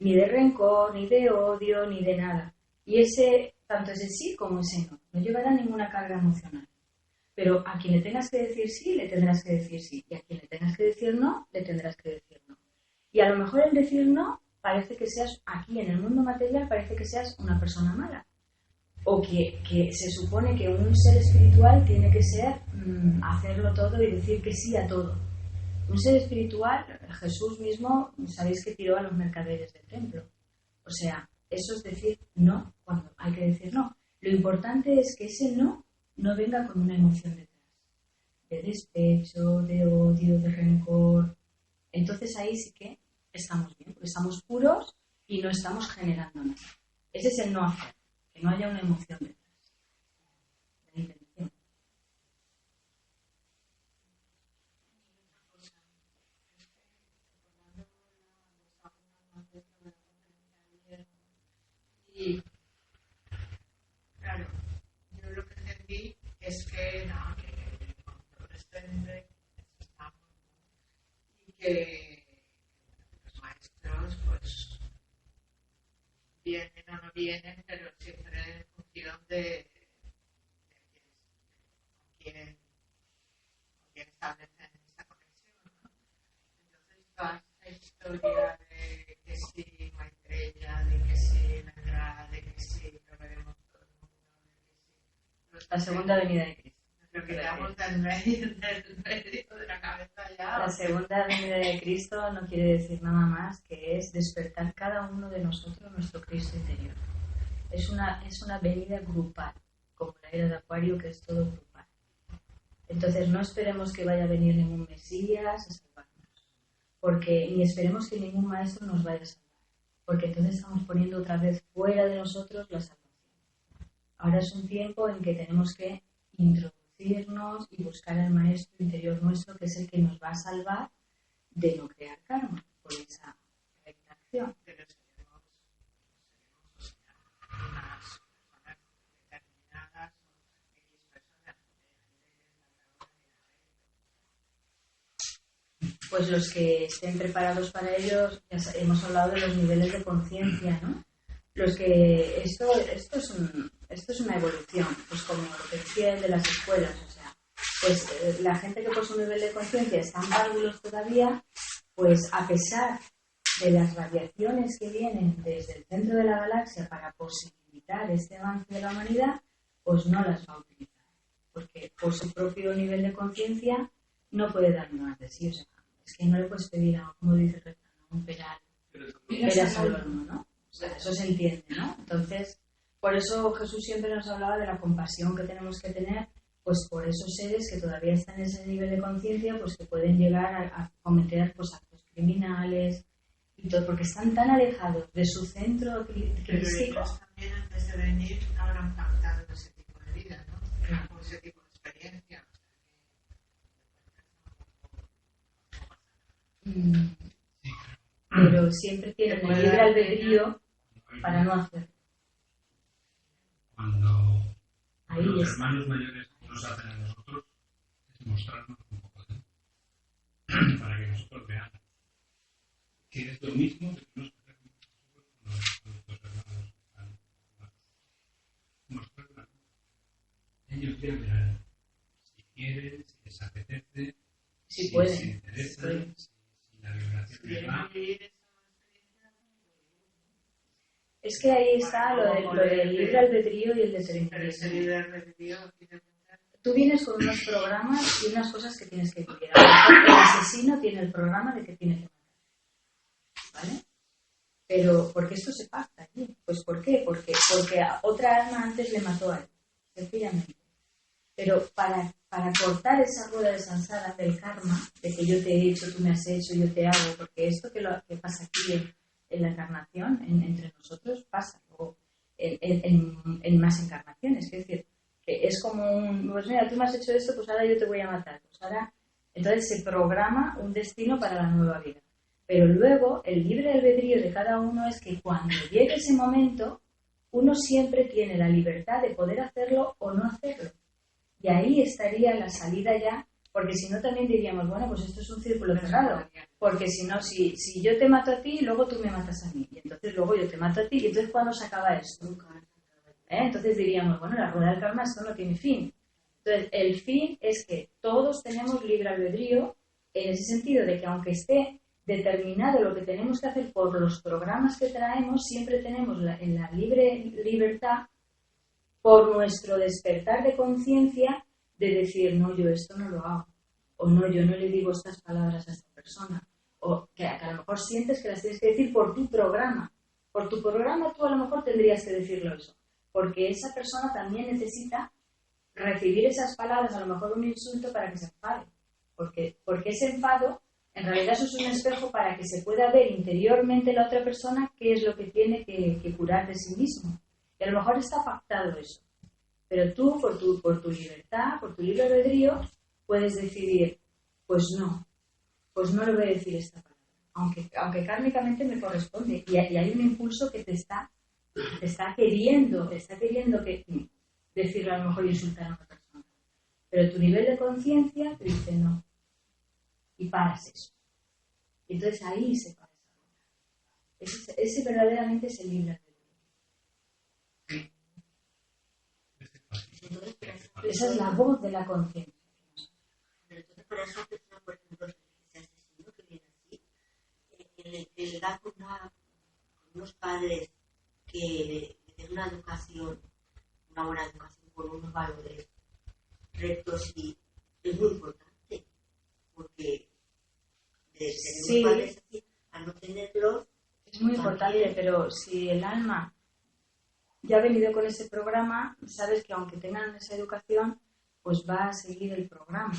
Ni de rencor, ni de odio, ni de nada. Y tanto ese sí como ese no llevará ninguna carga emocional. Pero a quien le tengas que decir sí, le tendrás que decir sí. Y a quien le tengas que decir no, le tendrás que decir no. Y a lo mejor el decir no parece que seas, aquí en el mundo material, parece que seas una persona mala. O que se supone que un ser espiritual tiene que ser hacerlo todo y decir que sí a todo. Un ser espiritual, Jesús mismo, sabéis que tiró a los mercaderes del templo. O sea, eso es decir no cuando hay que decir no. Lo importante es que ese no venga con una emoción detrás. De despecho, de odio, de rencor. Entonces ahí sí que estamos bien, porque estamos puros y no estamos generando nada. Ese es el no hacer, que no haya una emoción detrás. La intención. Y claro, yo lo que entendí es que no, que con este estamos y que los maestros pues vienen o no vienen, pero siempre en función de con quién establecen esta conexión, ¿no? Entonces toda esta historia de que sí Maitreya, de que sí Vendrá, de que sí lo veremos todo el mundo, de que sí La segunda venida de Cristo. lo quitamos del medio de la cabeza ya. La segunda venida de Cristo no quiere decir nada más que es despertar cada uno de nosotros nuestro Cristo interior. Es una venida grupal, como la era de Acuario, que es todo grupal. Entonces no esperemos que vaya a venir ningún Mesías a salvarnos, porque ni esperemos que ningún maestro nos vaya a salvar, porque entonces estamos poniendo otra vez fuera de nosotros la salvación. Ahora es un tiempo en que tenemos que introducirnos y buscar al maestro interior nuestro, que es el que nos va a salvar de no crear karma por esa reacción. Pero seremos unas personas determinadas o X personas Pues los que estén preparados para ellos, ya hemos hablado de los niveles de conciencia, ¿no? Los que esto es una evolución, pues como lo que decía el de las escuelas, o sea, pues la gente que por su nivel de conciencia está en párvulos todavía, pues a pesar de las radiaciones que vienen desde el centro de la galaxia para posibilitar este avance de la humanidad, pues no las va a utilizar, porque por su propio nivel de conciencia no puede dar más de sí, o sea, es que no le puedes pedir a, como dice el refrán, un peral al horno, ¿no? O sea, eso se entiende, ¿no? Entonces, por eso Jesús siempre nos hablaba de la compasión que tenemos que tener, pues por esos seres que todavía están en ese nivel de conciencia, pues que pueden llegar a cometer pues actos criminales y todo, porque están tan alejados de su centro crístico. Pero ellos también antes de venir habrán pactado ese tipo de vida. pero siempre tienen el libre albedrío para no hacerlo. Cuando Ahí los está. hermanos mayores nos hacen a nosotros, es mostrarnos un poco de para que nosotros veamos que es lo mismo que tenemos que hacer nosotros con nuestros hermanos. Mostrarnos. Ellos ya verán si quieren, si les apetece, Si pueden. se interesan, si la vibración les da. Es que ahí está lo del libre albedrío y el Pero ese determinismo. libre albedrío tiene muchas. Tú vienes con unos programas y unas cosas que tienes que cumplir. A lo mejor el asesino tiene el programa de que tiene que matar. ¿Vale? Pero, ¿por qué esto se pacta allí? Pues, ¿por qué? Porque a otra alma antes le mató a él. Sencillamente. Pero para cortar esa rueda de samsara del karma, de que yo te he hecho, tú me has hecho, yo te hago, porque esto que pasa aquí en la encarnación, entre nosotros, pasa luego en más encarnaciones. Es decir, que es como pues mira, tú me has hecho esto, pues ahora yo te voy a matar. Pues ahora, entonces se programa un destino para la nueva vida. Pero luego, el libre albedrío de cada uno es que cuando llegue ese momento, uno siempre tiene la libertad de poder hacerlo o no hacerlo. Y ahí estaría la salida ya, porque si no también diríamos, bueno, pues esto es un círculo cerrado. Porque si no, si yo te mato a ti, luego tú me matas a mí. Y entonces luego yo te mato a ti, y entonces ¿cuándo se acaba esto? Entonces diríamos, bueno, la rueda del karma esto no tiene fin. Entonces, el fin es que todos tenemos libre albedrío en ese sentido de que aunque esté determinado lo que tenemos que hacer por los programas que traemos, siempre tenemos en la libre libertad por nuestro despertar de conciencia de decir, no, yo esto no lo hago, o no, yo no le digo estas palabras a esta persona, o que a lo mejor sientes que las tienes que decir por tu programa. Por tu programa tú a lo mejor tendrías que decirlo eso, porque esa persona también necesita recibir esas palabras, a lo mejor un insulto, para que se enfade, porque ese enfado en realidad eso es un espejo para que se pueda ver interiormente la otra persona qué es lo que tiene que curar de sí mismo. Y a lo mejor está pactado eso. Pero tú, por tu libertad, por tu libre albedrío, puedes decidir, pues no le voy a decir esta palabra. Aunque kármicamente me corresponde. Y hay un impulso que te está queriendo que decirlo, a lo mejor insultar a una persona. Pero tu nivel de conciencia te dice no. Y paras eso. Y entonces ahí se para esa rueda. Ese verdaderamente es el libre albedrío. Esa es la voz de la conciencia. Entonces, para esa persona, por ejemplo, ese asesino que viene así, el dar con unos padres que den una educación, una buena educación con unos valores rectos, y es muy importante, porque de tener unos padres así, a no tenerlos, es muy importante, pero si el alma ya ha venido con ese programa, sabes que aunque tengan esa educación, pues va a seguir el programa.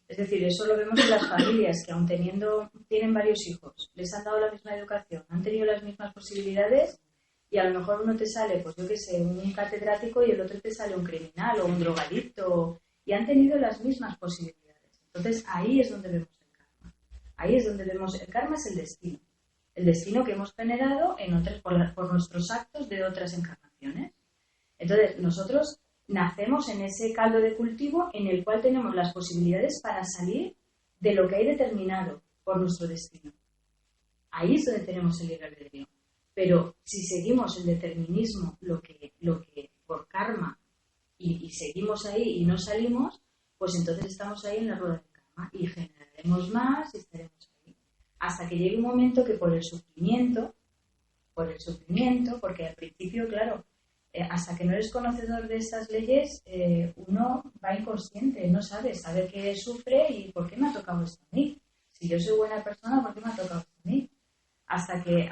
Es decir, eso lo vemos en las familias, que aun tienen varios hijos, les han dado la misma educación, han tenido las mismas posibilidades, y a lo mejor uno te sale, pues yo qué sé, un catedrático, y el otro te sale un criminal o un drogadicto, y han tenido las mismas posibilidades. Entonces ahí es donde vemos el karma. Ahí es donde vemos, el karma es el destino. El destino que hemos generado por nuestros actos de otras encarnaciones. Entonces, nosotros nacemos en ese caldo de cultivo en el cual tenemos las posibilidades para salir de lo que hay determinado por nuestro destino. Ahí es donde tenemos el libre albedrío. Pero si seguimos el determinismo, lo que por karma, y seguimos ahí y no salimos, pues entonces estamos ahí en la rueda del karma y generaremos más y estaremos ahí. Hasta que llegue un momento que por el sufrimiento, porque al principio, claro, hasta que no eres conocedor de estas leyes, uno va inconsciente, no sabe que sufre y por qué me ha tocado esto a mí. Si yo soy buena persona, ¿por qué me ha tocado esto a mí? Hasta que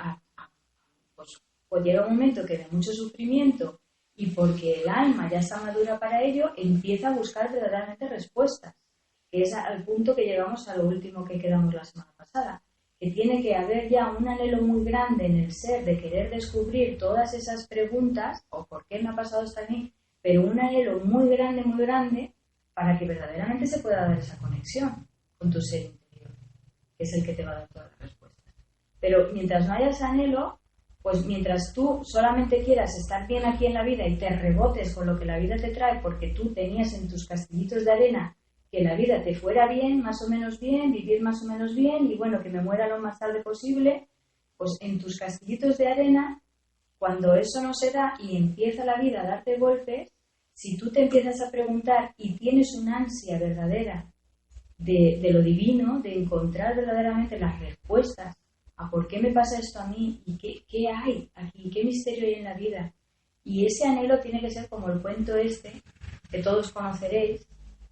pues llega un momento que de mucho sufrimiento, y porque el alma ya está madura para ello, empieza a buscar verdaderamente respuestas, que es al punto que llegamos a lo último que quedamos la semana pasada, que tiene que haber ya un anhelo muy grande en el ser de querer descubrir todas esas preguntas, o por qué me ha pasado esto a mí, pero un anhelo muy grande, para que verdaderamente se pueda dar esa conexión con tu ser interior, que es el que te va a dar todas las respuestas. Pero mientras no haya ese anhelo, pues mientras tú solamente quieras estar bien aquí en la vida y te rebotes con lo que la vida te trae porque tú tenías en tus castillitos de arena que la vida te fuera bien, más o menos bien, vivir más o menos bien y bueno, que me muera lo más tarde posible, pues en tus castillitos de arena, cuando eso no se da y empieza la vida a darte golpes, si tú te empiezas a preguntar y tienes una ansia verdadera de lo divino, de encontrar verdaderamente las respuestas a por qué me pasa esto a mí y qué hay aquí, qué misterio hay en la vida. Y ese anhelo tiene que ser como el cuento este, que todos conoceréis,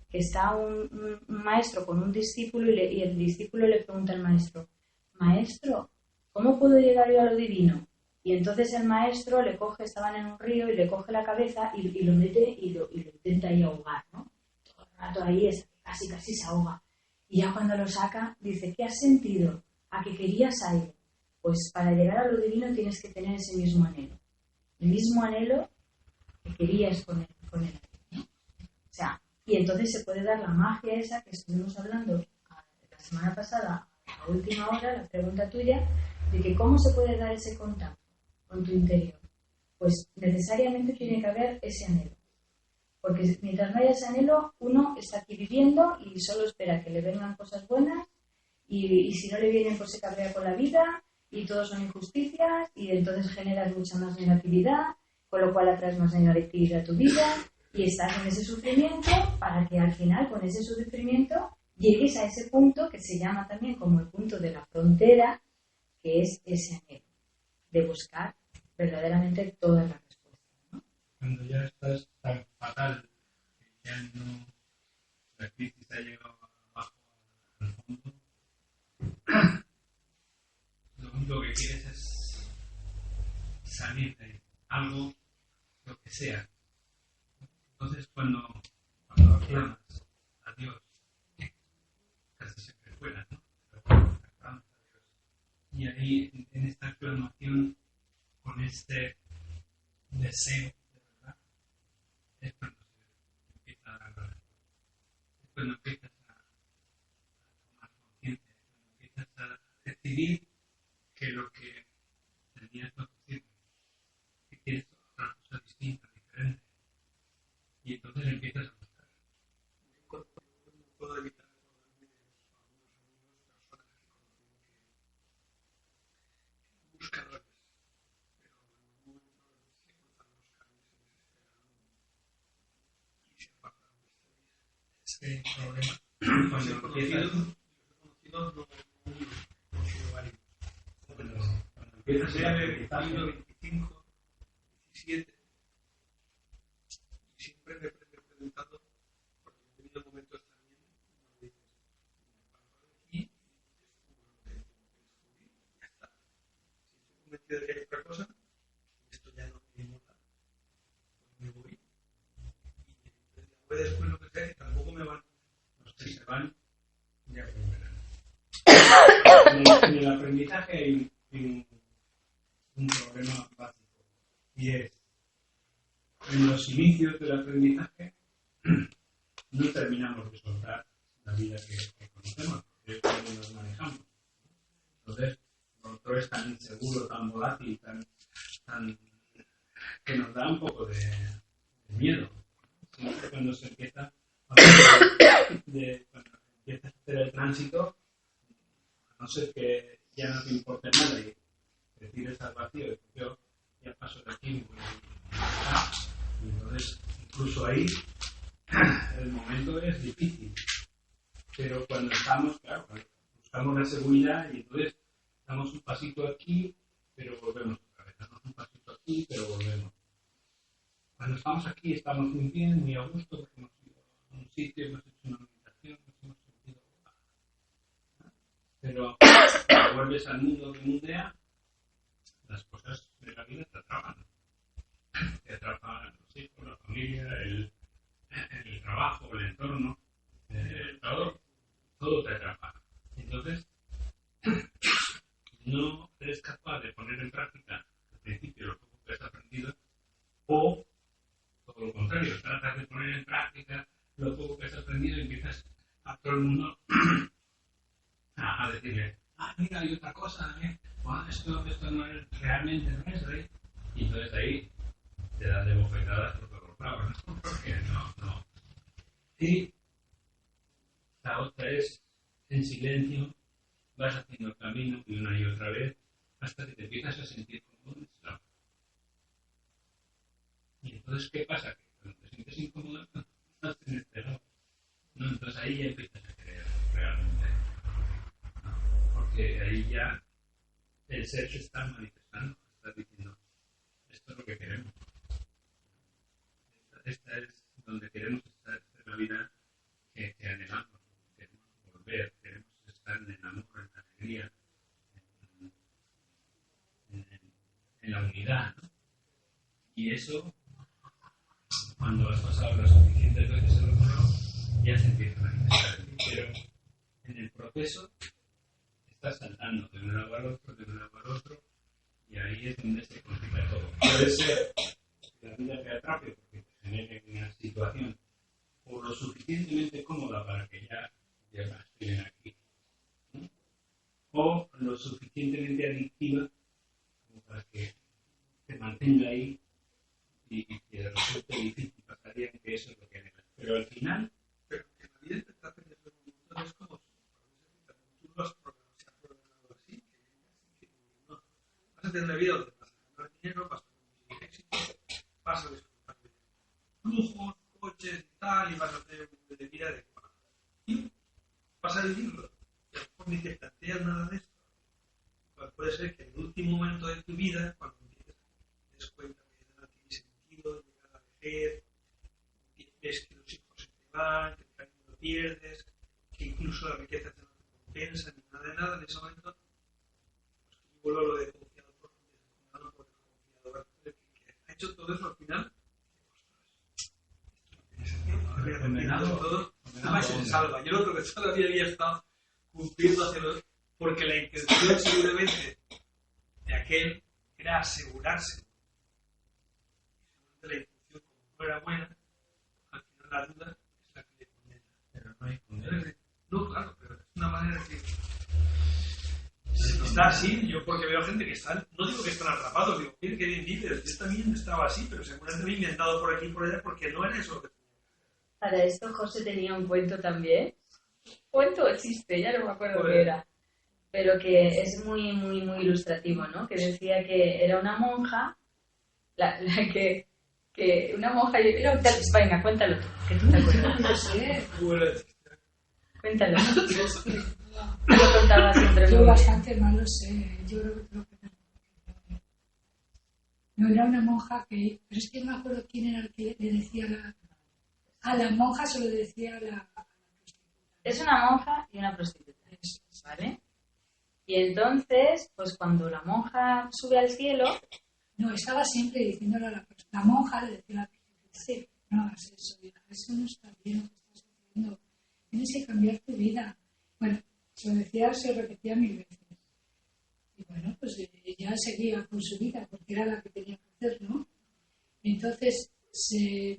que está un maestro con un discípulo y el discípulo le pregunta al maestro, maestro, ¿cómo puedo llegar yo a lo divino? Y entonces el maestro le coge, estaban en un río, y le coge la cabeza y lo mete y lo intenta ahí ahogar, ¿no? Todo el rato ahí casi se ahoga. Y ya cuando lo saca, dice, ¿qué has sentido? ¿A que querías aire? Pues para llegar a lo divino tienes que tener ese mismo anhelo. El mismo anhelo que querías con el aire, ¿no? O sea, y entonces se puede dar la magia esa que estuvimos hablando la semana pasada, a la última hora, la pregunta tuya, de que cómo se puede dar ese contacto con tu interior. Pues necesariamente tiene que haber ese anhelo. Porque mientras no haya ese anhelo, uno está aquí viviendo y solo espera que le vengan cosas buenas y si no le vienen, pues se cabrea con la vida y todo son injusticias y entonces generas mucha más negatividad, con lo cual atraes más negatividad a tu vida y estás en ese sufrimiento para que al final, con ese sufrimiento, llegues a ese punto que se llama también como el punto de la frontera, que es ese anhelo de buscar verdaderamente todas las respuestas, ¿no? Cuando ya estás tan fatal que ya no, la crisis ha llegado abajo al fondo, lo único que quieres es salir de algo, lo que sea. Entonces cuando aclamas a Dios, casi siempre fuera, ¿no? Pero aclamas a Dios. Y ahí en esta aclamación, con este deseo de verdad, es cuando se empieza a dar la respuesta. Es cuando empiezas a tomar conciencia, cuando empiezas a decidir que lo que tenías no te sirve, que quieres otra cosa distinta, diferente. Y entonces empiezas a buscar. No puedo evitar acordarme de algunos amigos, personas que conocieron que buscadores, pero en un momento se cruzaron los caminos y se apartaron de esta vida. Este problema, cuando Los he empiezas, conocido no uno, han sido varios. cuando empiezas a ver que estás 25, 17, y siempre me he preguntado, porque he tenido momentos también, cuando dices, me paro de aquí y dices, bueno, que ya está. Si estoy convencido de que hay otra cosa, esto ya no me mola, pues me voy. Y voy después lo que sea, que tampoco me van. los que se van, ya volverán. En el aprendizaje hay un problema básico, y es, en los inicios del aprendizaje no terminamos de soltar la vida que conocemos, porque es como nos manejamos. Entonces, lo otro es tan inseguro, tan volátil, tan que nos da un poco de miedo. Siempre cuando se empieza cuando empiezas a hacer el tránsito, a no ser que ya no te importe nada y te tires al vacío, yo ya paso de aquí, y entonces incluso ahí el momento es difícil, pero cuando estamos, claro, buscamos la seguridad y entonces damos un pasito aquí, pero volvemos otra vez, damos un pasito aquí, pero volvemos. Cuando estamos aquí estamos muy bien, muy a gusto, porque hemos ido a un sitio, hemos hecho una meditación, nos hemos sentido ¿no? Pero cuando vuelves al mundo de mundea, las cosas de la vida te atrapan. Te atrapan los hijos, la familia, el trabajo, el entorno, todo te atrapa. Entonces, no eres capaz de poner en práctica al principio lo poco que has aprendido, o todo lo contrario, tratas de poner en práctica lo poco que has aprendido y empiezas a todo el mundo a decirle, mira, hay otra cosa, esto no es, realmente no es rey. Y entonces ahí te das de bofetadas por todos los lados, ¿no? Porque no. Y la otra es, en silencio, vas haciendo el camino y una y otra vez, hasta que te empiezas a sentir como un esclavo. Y entonces, ¿qué pasa? Que cuando te sientes incómodo, no tienes pegado. ¿No? Entonces ahí ya empiezas a creer realmente. ¿No? Porque ahí ya el ser se está manifestando, está diciendo, esto es lo que queremos. Esta es donde queremos estar, esta es la vida que anhelamos, queremos volver, queremos estar en el amor, en la alegría, en la unidad, ¿no? Y eso, cuando has pasado las suficientes veces el otro, ya se empieza a manifestar. Pero en el proceso estás saltando de un lado al otro, y ahí es donde se complica todo. Puede ser que la vida te atrape porque te genere una situación o lo suficientemente cómoda para que ya estoy bien aquí, ¿no? O lo suficientemente adictiva como para que te mantenga ahí y que resulte difícil pasaría en que eso es lo que anhelas. Pero al final... Pero que la vida te trata en esos momentos es como tú lo has programado así, que no vas a tener la vida donde vas a ganar dinero, vas a conseguir éxito, vas a disfrutar de lujos, coches y tal, y vas a tener un nivel de vida adecuado. Y vas a vivirlo. Y a lo mejor ni te planteas nada de esto. Pues puede ser que en el último momento de tu vida, cuando empieces te des cuenta que nada tiene sentido, llegar a la vejez, ves que los hijos se te van, que el cariño lo pierdes, que incluso la riqueza te no te compensa, ni nada de nada, en ese momento, pues que yo vuelvo a lo de confiado por desconfiado, que ha hecho todo eso al final, y se salva. Yo lo creo que todavía había estado cumpliendo hacerlo, porque la intención seguramente de aquel era asegurarse. Y seguramente la intención, como no era buena, al final la duda es la que le condena. Pero no hay condena. No, claro, pero es una manera de decir. Si está así, yo porque veo gente que están, no digo que están atrapados, digo, que bien vives, yo también estaba así, pero seguramente me he inventado por aquí y por allá porque no era eso lo que tenía. Para esto José tenía un cuento también. Cuento existe, ya no me acuerdo qué era. Pero que es muy ilustrativo, ¿no? Que decía que era una monja, que una monja... Venga, cuéntalo tú, que tú te acuerdas. No sé. Cuéntalo. Lo contaba siempre. Yo bastante mal lo sé. Yo creo que no era una monja que... Pero es que no me acuerdo quién era el que le decía a la monja, se lo decía a la prostituta. Es una monja y una prostituta, ¿vale? Y entonces, pues cuando la monja sube al cielo... No, estaba siempre diciéndole a la monja, le decía a la prostituta, sí, no hagas eso, hija, eso no está bien lo que estás haciendo, tienes que cambiar tu vida. Bueno, se repetía 1000 veces. Y bueno, pues ella seguía con su vida, porque era la que tenía que hacer, ¿no? Entonces, se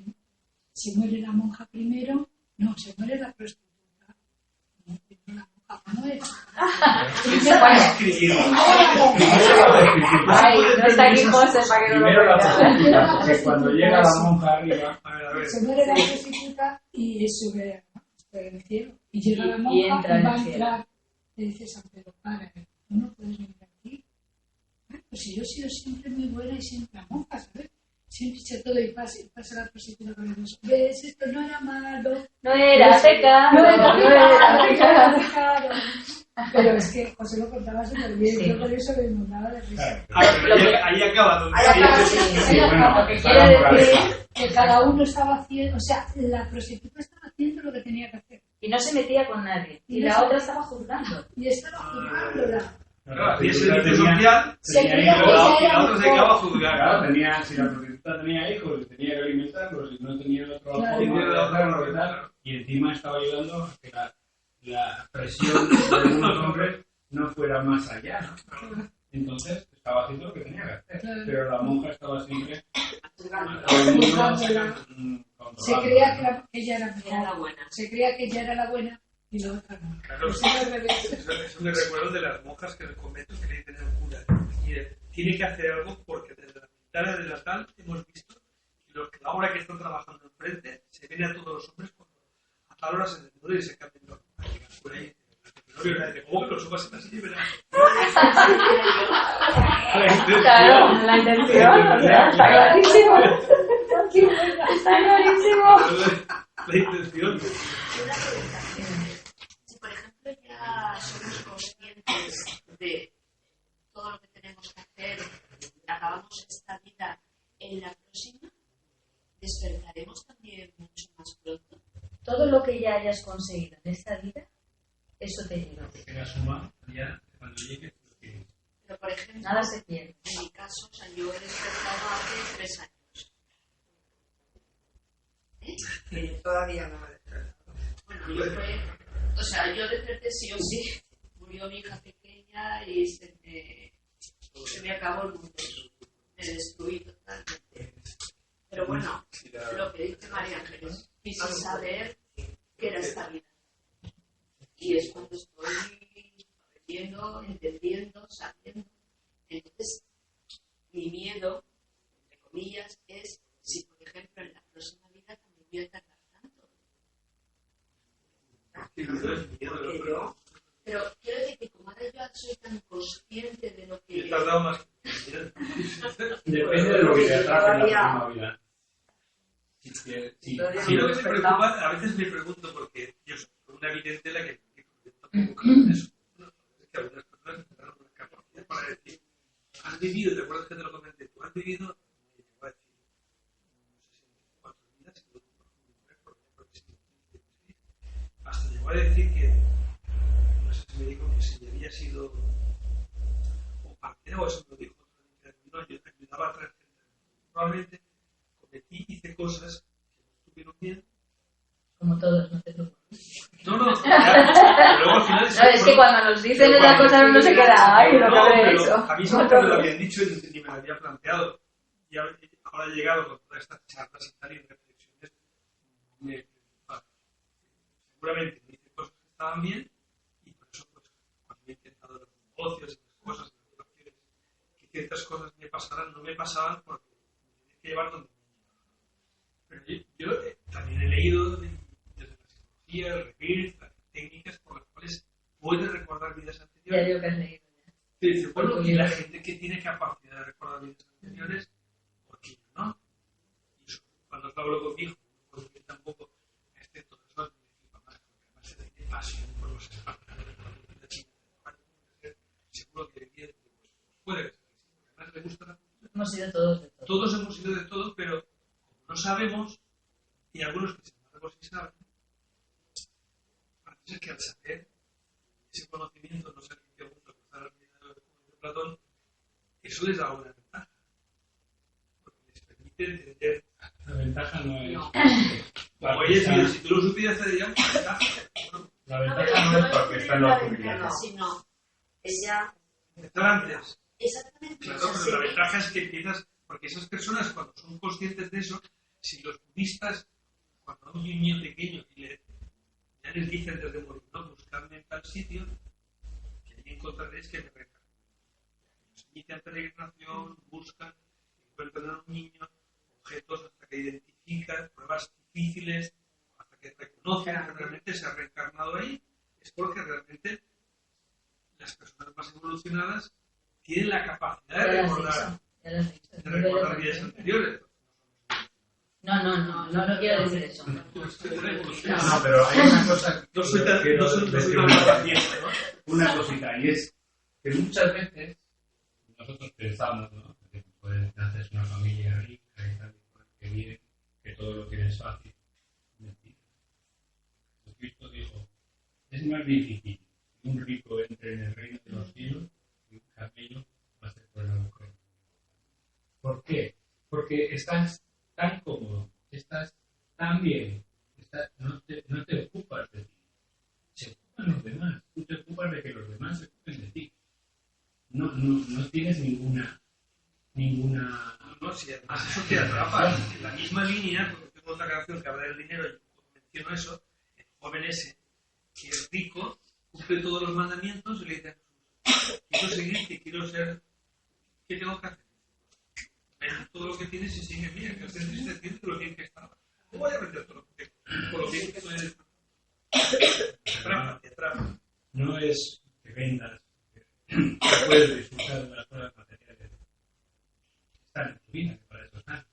muere la monja primero, no, se muere la prostituta, no, primero la monja. No es. Ay, no está aquí José para que no lo vea. Que cuando llega la monja arriba, se muere la prostituta y sube al cielo. Y llega la monja y entra y va a en el entrar. Le dice San Pedro, para, tú no puedes venir aquí. Pues si yo he sido siempre muy buena y siempre la monja, ¿sabes? Siempre hice todo y pasa la prostituta con el ¿ves? Esto no era malo. No era pecado. No era pecado. Pero es que José lo contaba súper bien. Sí. Yo por eso le inundaba de risa. Ahí acaba. Lo que quiere decir que cada uno estaba haciendo, o sea, la prostituta estaba haciendo lo que tenía que hacer. Y no se metía con nadie. Y la otra estaba juzgando. Y estaba juzgándola. Claro, y ese servicio social se creía y la otra se quedaba juzgada. Claro, si la prostituta tenía hijos, tenía que alimentarlos, y no tenía otro apoyo, y encima estaba ayudando a que la presión de algunos hombres no fuera más allá, ¿no? Entonces estaba haciendo lo que tenía que hacer, pero la monja estaba siempre se creía que ella era la buena. Se creía que ella era la buena y la otra no. Claro, Pues es al revés. eso me recuerdo de las monjas que en el convento que le dicen al cura. Tiene que hacer algo porque desde la ventana de la tal hemos visto que la obra que están trabajando enfrente se viene a todos los hombres cuando a tal hora se desnuda y se cambian los por ahí. ¿Cómo que lo subas así? ¿Verdad? Claro, la intención, o sea, está clarísimo. Está clarísimo. La intención. Una pregunta. Si, por ejemplo, ya somos conscientes de todo lo que tenemos que hacer, acabamos esta vida, en la próxima, despertaremos también mucho más pronto. Todo lo que ya hayas conseguido en esta vida, eso te llega. Que tengas suma, ya cuando llegue, lo tienes. Pero, por ejemplo, Nada se pierde. en mi caso, o sea, yo he despertado hace 3 años. Y todavía no me despertado. Bueno, yo desperté sí o sí. Murió mi hija pequeña y se me acabó el mundo. Me destruí totalmente. Pero bueno, lo que dice María Ángeles, quise saber qué era esta vida. Y es cuando estoy viendo, entendiendo, sabiendo. Entonces, mi miedo, entre comillas, es si, por ejemplo, en la próxima vida también voy a tardar tanto. Porque yo, Pero quiero decir que como ahora yo soy tan consciente de lo que... He tardado más. Depende de lo que te atrape en la próxima vida. Si lo que me preocupa, a veces me pregunto porque yo soy una evidente la que tampoco creo en eso. Es que algunas personas tendrán una capacidad para decir, has vivido, ¿te acuerdas que te lo comenté? Tú has vivido, me llegó a decir, no sé si 24 vidas, y luego por hasta llegó a decir que, no sé si me dijo que si había sido o partera o eso me lo dijo, no, yo te ayudaba a traer gente. Probablemente hice cosas que no estuvieron bien. Como todos, no te preocupes. No, ya, luego al final... No, es que cuando nos dicen esas cosas uno se queda, ay, lo que habré hecho. A mí siempre me lo habían dicho y ni me lo había planteado. Y ahora he llegado con todas estas charlas y tal y reflexiones. Seguramente me hice cosas que estaban bien y por eso pues, cuando he intentado los negocios y las cosas, las relaciones, que ciertas cosas me pasaran, no me pasaban porque me tenía que llevar donde me llevaban. Pero yo también he leído desde la psicología, revivir técnicas por las cuales puedes recordar vidas Ya anteriores. digo que has leído. Sí, dice, bueno, y la gente que tiene capacidad de recordar vidas anteriores, ¿por qué yo no? Y cuando hablo con mi hijo, porque tampoco, excepto que son más, porque además se tiene pasión por los espartanos de la cultura china, seguro que pues, puede ser así, porque además le gusta la cultura. Hemos sido todos de todo. Todos hemos sido de todo, pero como no sabemos, y algunos que sin embargo sí saben, parece que al saber ese conocimiento, no sé en qué punto cruzar el camino de Platón, eso les da una ventaja. Porque les permite entender. La ventaja no es. Oye, si tú lo supieras, te diría una ventaja. La ventaja no es porque está en la oscuridad. Sino, ella, Estar antes. exactamente. Claro, pero la ventaja es que empiezas, porque esas personas cuando son conscientes de eso, si los budistas, cuando a un niño pequeño y ya les dicen desde morir, no, buscarme en tal sitio, que ahí encontraréis que me reencarnan. Los inician peregrinación, buscan, encuentran a un niño, objetos hasta que identifican, pruebas difíciles, hasta que reconocen que realmente se ha reencarnado ahí, es porque realmente las personas más evolucionadas tienen la capacidad de recordar vidas anteriores. No quiero decir eso. No, pero hay una cosa No soy tan paciente, ¿no? Una cosita, y es que muchas veces nosotros pensamos, ¿no? Que puedes hacer una familia rica y tal, que bien, que todo lo tienes fácil. Mentira. Jesucristo dijo, es más difícil que un rico entre en el reino de los cielos y un camello pase por la mujer. ¿Por qué? Porque estás tan cómodo, estás tan bien, no te ocupas de ti. Se ocupan los demás. Tú te ocupas de que los demás se ocupen de ti. No tienes ninguna. No, si además eso te atrapa. En la misma línea, porque tengo otra canción que habla del dinero y menciono eso, el joven ese, que es rico, cumple todos los mandamientos y le dice a Jesús, quiero seguirte, quiero ser, ¿qué tengo que hacer? Deja todo lo que tienes y sigue, mira, que haces este tiempo lo bien que estaba. No voy a vender todo lo que tengo, por lo bien que estoy. Te atrapa. No es que vendas, que puedes disfrutar de las cosas materiales. Están en tu vida, que para eso están.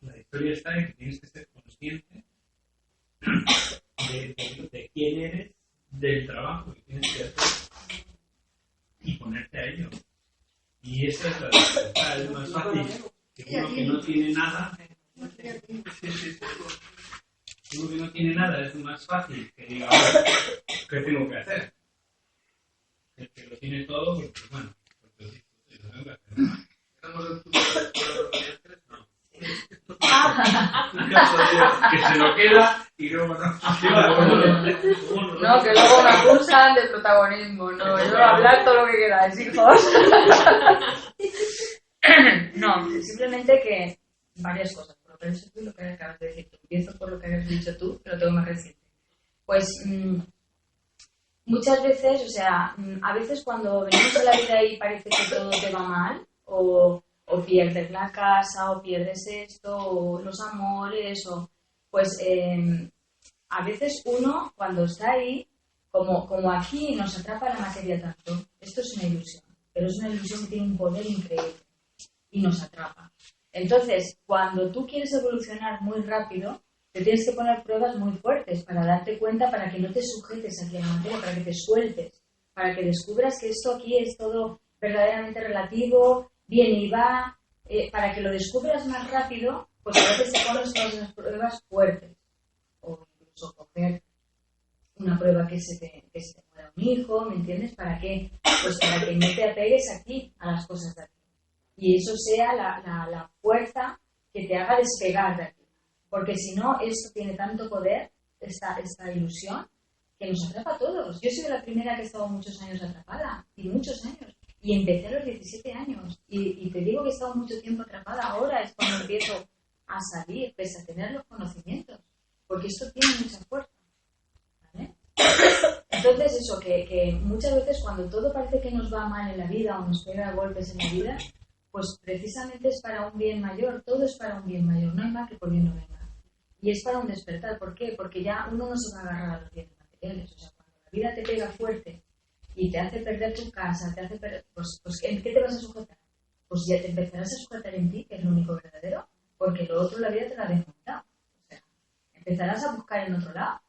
La historia está en que tienes que ser consciente de quién eres, del trabajo que tienes que hacer y ponerte a ello. Y esa es la dificultad, es más fácil que uno que no tiene nada. Uno que no tiene nada es más fácil que diga, ¿qué tengo que hacer? El que lo tiene todo, pues bueno, pues lo tengo que hacer. Estamos en tu de no. Que se lo queda y luego no. No, que luego me acusan de protagonismo. No, yo voy a hablar todo lo que queráis, hijos. No, simplemente que varias cosas. Por lo que has dicho tú y lo que acabas de decir. Empiezo por lo que has dicho tú, que lo tengo más reciente. Pues muchas veces, o sea, a veces cuando venimos a la vida y parece que todo te va mal, o pierdes la casa, o pierdes esto, o los amores, o pues a veces uno, cuando está ahí, como aquí nos atrapa la materia tanto, esto es una ilusión, pero es una ilusión que tiene un poder increíble y nos atrapa. Entonces, cuando tú quieres evolucionar muy rápido, te tienes que poner pruebas muy fuertes para darte cuenta, para que no te sujetes aquí a la materia, para que te sueltes, para que descubras que esto aquí es todo verdaderamente relativo, viene y va, para que lo descubras más rápido, pues a veces te pones todas las pruebas fuertes, o incluso coger una prueba que se te muera un hijo, ¿me entiendes? ¿Para qué? Pues para que no te apegues aquí a las cosas de aquí. Y eso sea la fuerza que te haga despegar de aquí. Porque si no, esto tiene tanto poder, esta ilusión, que nos atrapa a todos. Yo soy la primera que he estado muchos años atrapada, y muchos años. Y empecé a los 17 años. Y te digo que he estado mucho tiempo atrapada. Ahora es cuando empiezo a salir, pese a tener los conocimientos. Porque esto tiene mucha fuerza. ¿Vale? Entonces eso, que muchas veces cuando todo parece que nos va mal en la vida o nos pega golpes en la vida, pues precisamente es para un bien mayor. Todo es para un bien mayor. No hay mal que por bien no venga. Y es para un despertar. ¿Por qué? Porque ya uno no se va a agarrar a los bienes materiales. O sea, cuando la vida te pega fuerte y te hace perder tu casa, te hace perder, pues ¿en qué te vas a sujetar? Pues ya te empezarás a sujetar en ti, que es lo único verdadero, porque lo otro la vida te la deja un lado. O sea, empezarás a buscar en otro lado.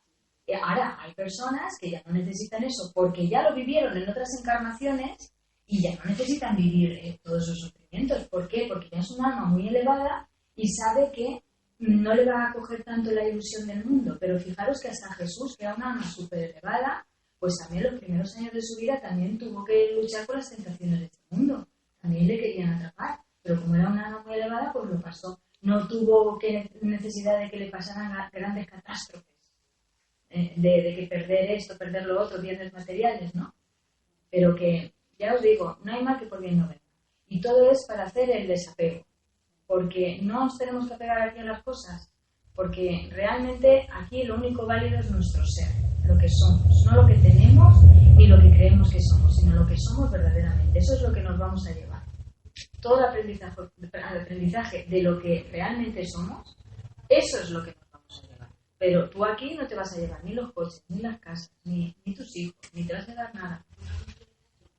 Y ahora, hay personas que ya no necesitan eso, porque ya lo vivieron en otras encarnaciones y ya no necesitan vivir todos esos sufrimientos. ¿Por qué? Porque ya es un alma muy elevada y sabe que no le va a coger tanto la ilusión del mundo. Pero fijaros que hasta Jesús, que era una alma súper elevada, pues también los primeros años de su vida también tuvo que luchar con las tentaciones de este mundo. También le querían atrapar, pero como era una alma muy elevada, pues lo pasó. No tuvo necesidad de que le pasaran grandes catástrofes, de que perder esto, perder lo otro, bienes materiales, ¿no? Pero que, ya os digo, no hay mal que por bien no venga. Y todo es para hacer el desapego. Porque no nos tenemos que apegar aquí a las cosas, porque realmente aquí lo único válido es nuestro ser, lo que somos, no lo que tenemos ni lo que creemos que somos, sino lo que somos verdaderamente. Eso es lo que nos vamos a llevar. Todo el aprendizaje de lo que realmente somos, eso es lo que nos vamos a llevar. Pero tú aquí no te vas a llevar ni los coches, ni las casas, ni tus hijos, ni te vas a llevar nada.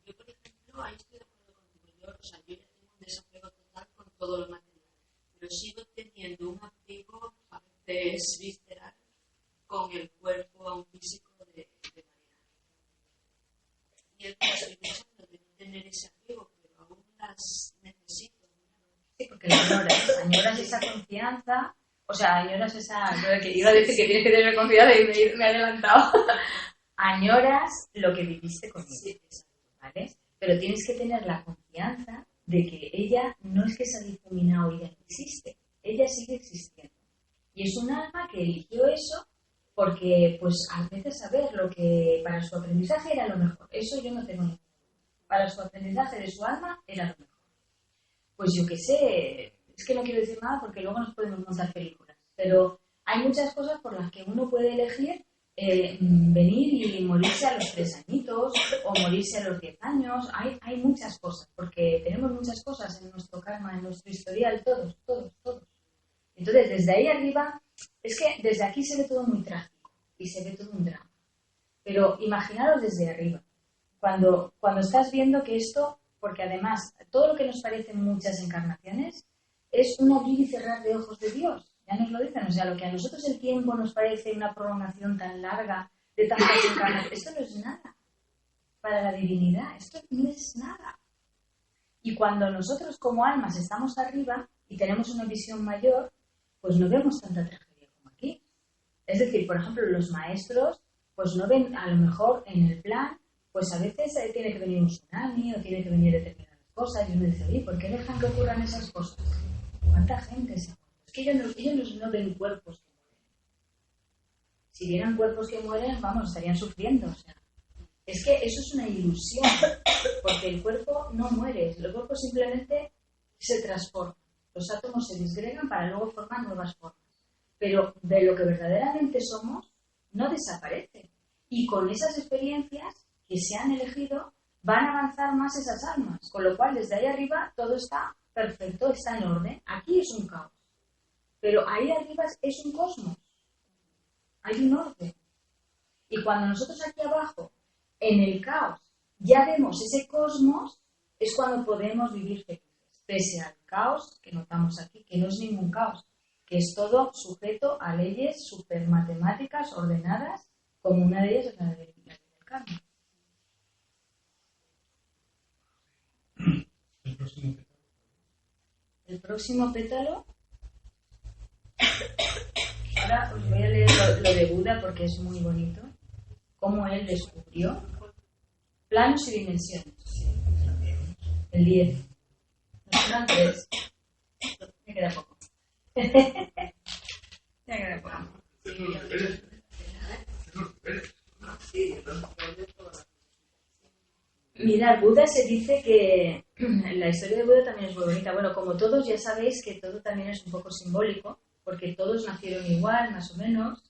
Yo, por ejemplo, ahí estoy de acuerdo contigo. Yo ya tengo un desapego total con todo lo material. Pero sigo teniendo un apego a veces visceral con el cuerpo a un físico de María. Y estoy pensando de no tener ese apego, pero aún las necesito. Sí, porque añoras esa confianza, o sea, añoras esa... Que iba a decir que tienes que tener confianza y me he adelantado. Añoras lo que viviste conmigo, ¿vale? Pero tienes que tener la confianza de que ella no es que se ha difuminado y ya no existe, ella sigue existiendo. Y es un alma que eligió eso porque, pues, a veces saber lo que para su aprendizaje era lo mejor. Eso yo no tengo ningún problema. Para su aprendizaje de su alma era lo mejor. Pues yo qué sé, es que no quiero decir nada porque luego nos podemos montar películas. Pero hay muchas cosas por las que uno puede elegir venir y morirse a los 3 añitos o morirse a los 10 años. Hay muchas cosas, porque tenemos muchas cosas en nuestro karma, en nuestro historial, todos. Entonces, desde ahí arriba, es que desde aquí se ve todo muy trágico y se ve todo un drama. Pero imaginaros desde arriba, cuando estás viendo que esto, porque además todo lo que nos parece muchas encarnaciones es un abrir y cerrar de ojos de Dios. Ya nos lo dicen, o sea, lo que a nosotros el tiempo nos parece una prolongación tan larga de tantas encarnaciones, esto no es nada para la divinidad, esto no es nada. Y cuando nosotros como almas estamos arriba y tenemos una visión mayor, pues no vemos tanta tragedia como aquí. Es decir, por ejemplo, los maestros pues no ven, a lo mejor en el plan, pues a veces tiene que venir un tsunami o tiene que venir determinadas cosas y uno dice, oye, ¿por qué dejan que ocurran esas cosas? ¿Cuánta gente se ha muerto? Es que ellos no ven cuerpos que mueren. Si vieran cuerpos que mueren, vamos, estarían sufriendo. O sea, es que eso es una ilusión, porque el cuerpo no muere, el cuerpo simplemente se transforma. Los átomos se disgregan para luego formar nuevas formas. Pero de lo que verdaderamente somos, no desaparece. Y con esas experiencias que se han elegido, van a avanzar más esas almas. Con lo cual, desde ahí arriba, todo está perfecto, está en orden. Aquí es un caos. Pero ahí arriba es un cosmos. Hay un orden. Y cuando nosotros aquí abajo, en el caos, ya vemos ese cosmos, es cuando podemos vivir felices. Pese al caos que notamos aquí, que no es ningún caos, que es todo sujeto a leyes supermatemáticas ordenadas, como una de ellas es la del karma. El próximo pétalo. Ahora os voy a leer lo de Buda porque es muy bonito. Cómo él descubrió planos y dimensiones. El 10. Nos quedan 3. Me queda poco. Me queda poco. Mirad, Buda se dice que la historia de Buda también es muy bonita. Bueno, como todos ya sabéis que todo también es un poco simbólico, porque todos nacieron igual, más o menos,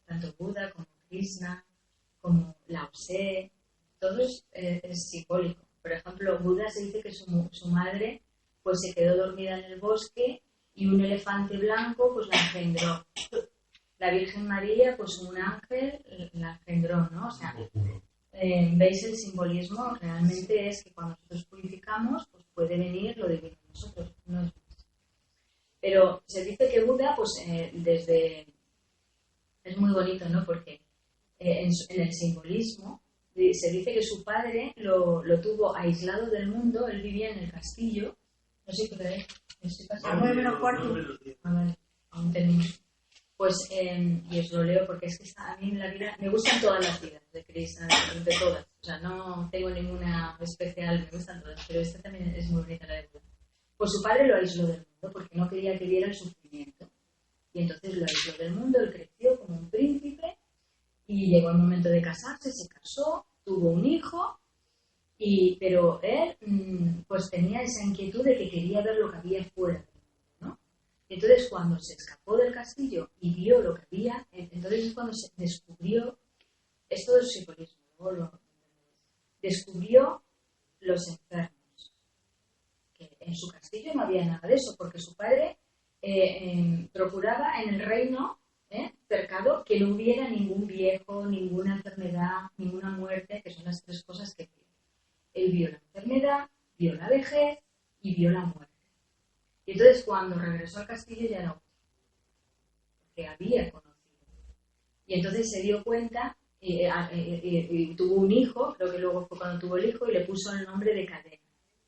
tanto Buda como Krishna, como Lao Tse, todo es simbólico. Por ejemplo, Buda se dice que su madre pues se quedó dormida en el bosque y un elefante blanco pues la engendró. La Virgen María, pues un ángel la engendró, ¿no? O sea, veis el simbolismo, realmente es que cuando nosotros purificamos, pues puede venir lo divino en nosotros, no es más. Pero se dice que Buda, pues es muy bonito, ¿no? Porque en el simbolismo se dice que su padre lo tuvo aislado del mundo, él vivía en el castillo, no sé qué me estoy pasando. 9:15. Vale, aún tenemos. Pues, y os lo leo porque es que a mí en la vida, me gustan todas las vidas de Krishna, de todas. O sea, no tengo ninguna especial, me gustan todas, pero esta también es muy bonita, la de Buda. Pues su padre lo aisló del mundo porque no quería que viera el sufrimiento. Y entonces lo aisló del mundo, él creció como un príncipe y llegó el momento de casarse, se casó, tuvo un hijo, pero él pues tenía esa inquietud de que quería ver lo que había fuera. Entonces, cuando se escapó del castillo y vio lo que había, entonces es cuando se descubrió, esto es simbolismo, descubrió los enfermos. Que en su castillo no había nada de eso, porque su padre procuraba en el reino cercado que no hubiera ningún viejo, ninguna enfermedad, ninguna muerte, que son las 3 cosas que vio. Él vio la enfermedad, vio la vejez y vio la muerte. Y entonces cuando regresó al castillo ya no, porque había conocido. Y entonces se dio cuenta y tuvo un hijo, creo que luego fue cuando tuvo el hijo, y le puso el nombre de cadena,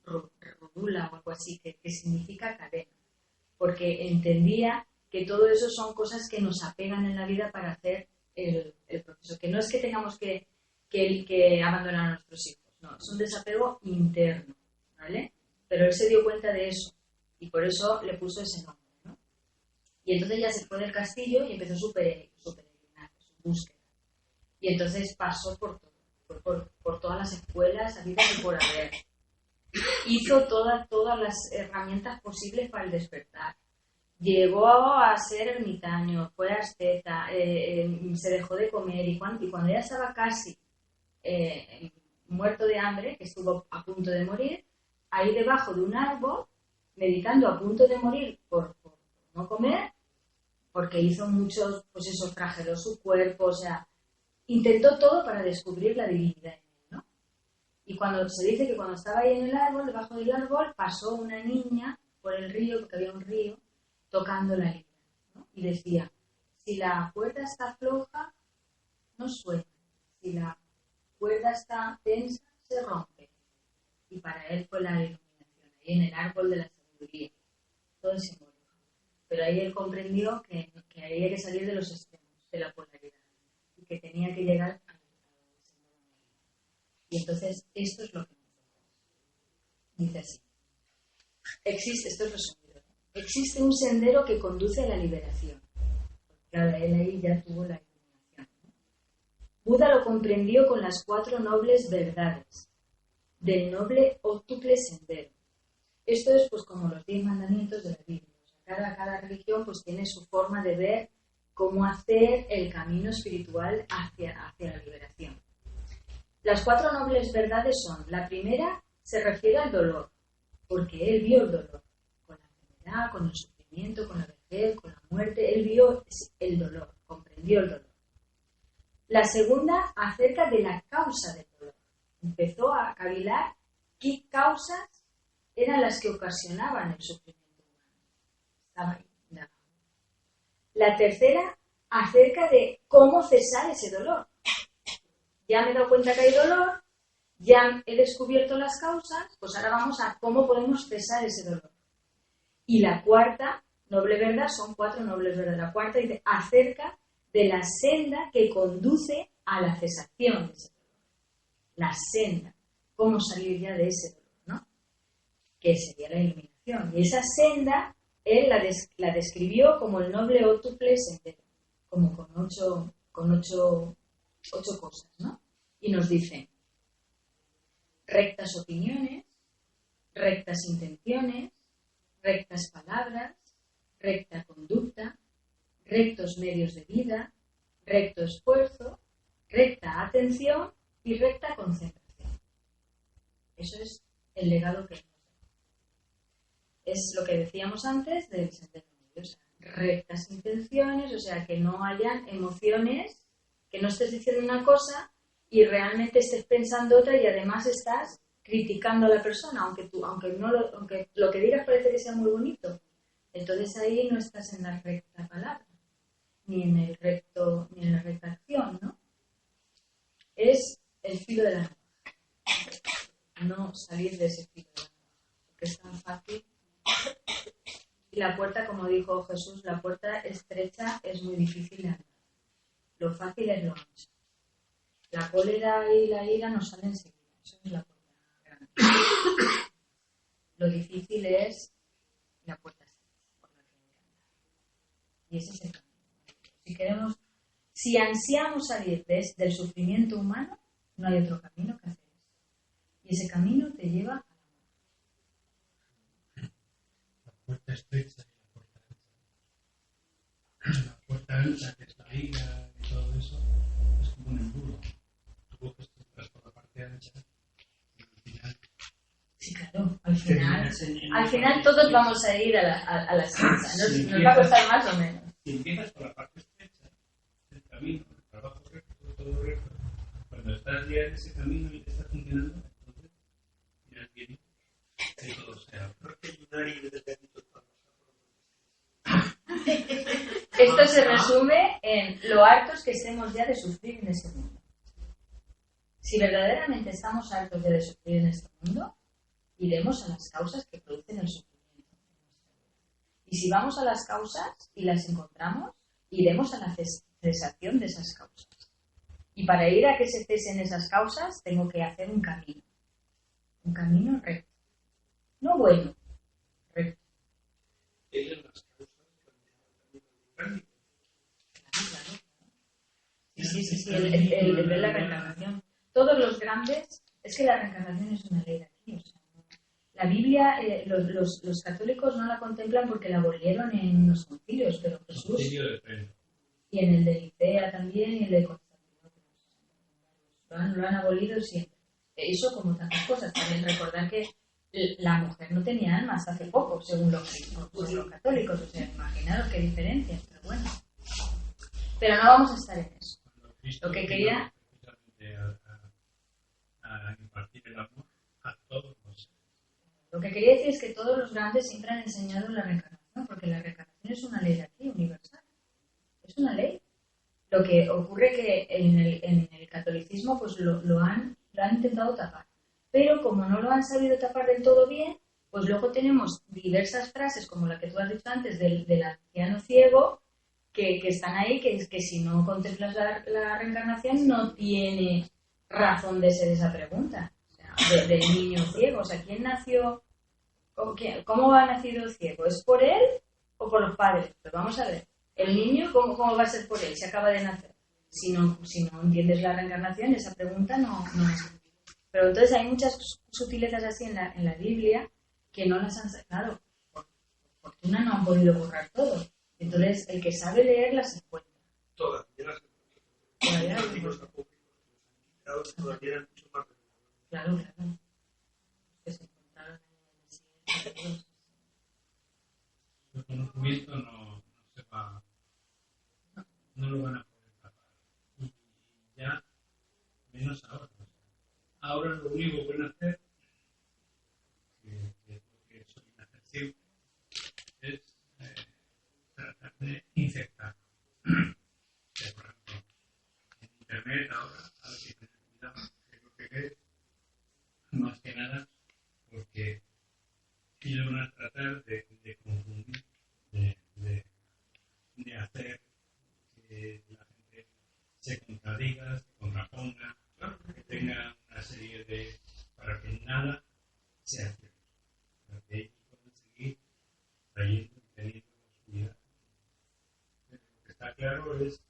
Rodula o algo así, que significa cadena. Porque entendía que todo eso son cosas que nos apegan en la vida para hacer el proceso. Que no es que tengamos que abandonar a nuestros hijos, no, es un desapego interno, ¿vale? Pero él se dio cuenta de eso. Y por eso le puso ese nombre, ¿no? Y entonces ya se fue del castillo y empezó su peregrinaje, su búsqueda. Y entonces pasó por todo, por todas las escuelas habidas y por haber. Hizo todas las herramientas posibles para el despertar. llegó a ser ermitaño, fue asceta, se dejó de comer y cuando ya estaba casi muerto de hambre, que estuvo a punto de morir, ahí debajo de un árbol, meditando a punto de morir por no comer, porque hizo muchos, pues eso, frageló su cuerpo, o sea, intentó todo para descubrir la divinidad en él, ¿no? Y cuando se dice que cuando estaba ahí en el árbol, debajo del árbol, pasó una niña por el río, porque había un río, tocando la lira, ¿no? Y decía, si la cuerda está floja, no suena, si la cuerda está tensa, se rompe. Y para él fue la iluminación, ahí en el árbol de la sabiduría, todo es simbólico. Pero ahí él comprendió que había que salir de los extremos, de la polaridad, y que tenía que llegar al sendero medio. Y entonces, esto es lo que dice así. Esto es resumido, ¿no? Existe un sendero que conduce a la liberación. Claro, él ahí ya tuvo la iluminación, ¿no? Buda lo comprendió con las 4 nobles verdades del noble óctuple sendero. Esto es pues como los 10 mandamientos de la Biblia. Cada religión pues tiene su forma de ver cómo hacer el camino espiritual hacia la liberación. Las 4 nobles verdades son, la primera se refiere al dolor, porque él vio el dolor, con la enfermedad, con el sufrimiento, con la vejez, con la muerte, él vio el dolor, comprendió el dolor. La segunda acerca de la causa del dolor, empezó a cavilar qué causas eran las que ocasionaban el sufrimiento. La tercera, acerca de cómo cesar ese dolor. Ya me he dado cuenta que hay dolor, ya he descubierto las causas, pues ahora vamos a cómo podemos cesar ese dolor. Y la cuarta noble verdad, son 4 nobles verdades. La cuarta dice acerca de la senda que conduce a la cesación de ese dolor. La senda, cómo salir ya de ese dolor, ¿no? Que sería la iluminación. Y esa senda él la describió como el noble óctuple sendero, como con ocho cosas, ¿no? Y nos dice, rectas opiniones, rectas intenciones, rectas palabras, recta conducta, rectos medios de vida, recto esfuerzo, recta atención y recta concentración. Eso es el legado que es lo que decíamos antes del sendero medio, o sea, rectas intenciones, o sea, que no hayan emociones, que no estés diciendo una cosa y realmente estés pensando otra y además estás criticando a la persona, aunque lo que digas parece que sea muy bonito. Entonces ahí no estás en la recta palabra, ni en la recta acción, ¿no? Es el filo de la navaja. No salir de ese filo de la navaja, porque es tan fácil. Y la puerta, como dijo Jesús, la puerta estrecha es muy difícil de andar. Lo fácil es lo ancho. La cólera y la ira nos salen enseguida. Eso es la puerta grande. Lo difícil es la puerta estrecha, por la que hay que andar. Y ese es el camino. Si ansiamos salir del sufrimiento humano, no hay otro camino que hacer eso. Y ese camino te lleva a la puerta estrecha y la puerta ancha. La puerta ancha, que es la ira y todo eso, es como un embudo. Tú coges por la parte ancha y al final... Sí, claro, al final todos vamos a ir a la estrecha. Nos va a costar más o menos. Si empiezas por la parte estrecha, el camino, el trabajo recto, todo recto, cuando estás ya en ese camino y te está funcionando, entonces ya tienes que todo sea. Esto se resume en lo hartos que estemos ya de sufrir en este mundo. Si verdaderamente estamos hartos de sufrir en este mundo, iremos a las causas que producen el sufrimiento. Y si vamos a las causas y las encontramos, iremos a la cesación de esas causas. Y para ir a que se cesen esas causas, tengo que hacer un camino. Un camino recto. No bueno, recto. Claro. Sí, el de la reencarnación. Todos los grandes, es que la reencarnación es una ley de aquí, o sea, La Biblia, los católicos no la contemplan porque la abolieron en los concilios, pero Jesús, Concilio de Trento. y en el de Nicea también, y el de Constantinopla, lo han abolido siempre. Eso como tantas cosas. También recordar que la mujer no tenía almas hace poco, según los católicos. O sea, imaginaros qué diferencias, pero bueno. Pero no vamos a estar en eso. Cuando Cristo Lo que vino quería... precisamente a impartir el amor a todos los seres. Lo que quería decir es que todos los grandes siempre han enseñado la reencarnación, porque la reencarnación es una ley de aquí, universal. Es una ley. Lo que ocurre que en el catolicismo pues lo han intentado tapar. Pero como no lo han sabido tapar del todo bien, pues luego tenemos diversas frases, como la que tú has dicho antes, del anciano ciego, que están ahí, que si no contemplas la reencarnación no tiene razón de ser esa pregunta. O sea, del niño ciego. O sea, ¿quién nació? ¿Cómo ha nacido el ciego? ¿Es por él o por los padres? Pues vamos a ver. El niño, ¿cómo va a ser por él? Si acaba de nacer. Si no entiendes la reencarnación, esa pregunta no es. Pero entonces hay muchas sutilezas así en la Biblia que no las han sacado. Por fortuna no han podido borrar todo. Entonces, el que sabe leer las encuentra. Todas, ya las Todavía las antiguos encuentra. apócrifos, todavía eran mucho más revelados. Claro. Que se encontraron en el siguiente. El conocimiento no se va, no lo van a poder tapar. Y ya menos ahora. Ahora lo único que pueden hacer, que suelen hacer siempre, es tratar de infectar. Por ejemplo, en Internet ahora hay que tener cuidado, creo que es más que nada porque ellos van a tratar de confundir, de hacer que la gente se contradiga, se contraponga, que tenga una serie de... para que nada sea cierto, para que ellos puedan seguir trayendo y teniendo su vida. Pero lo que está claro es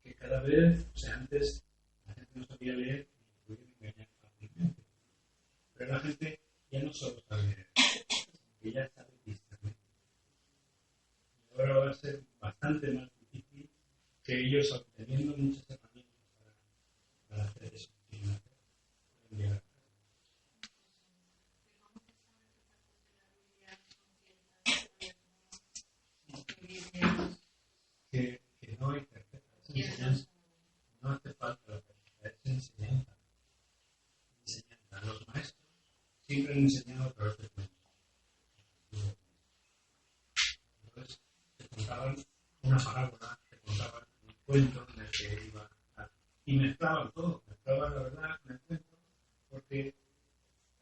que cada vez, o sea, antes la gente no sabía leer y podía engañar fácilmente, pero la gente ya no solo sabe leer, que ya sabe discernir. Y ahora va a ser bastante más difícil que ellos, obteniendo muchas herramientas para hacer eso que quieren hacer, puedan llegar a hacer. Que no hay certeza, es enseñanza. No hace falta la certeza, es enseñanza. Los maestros siempre han enseñado a través de cuentos. Entonces, te contaban una parábola, te contaban un cuento en el que iba y mezclaban todo, mezclaban la verdad en el cuento, porque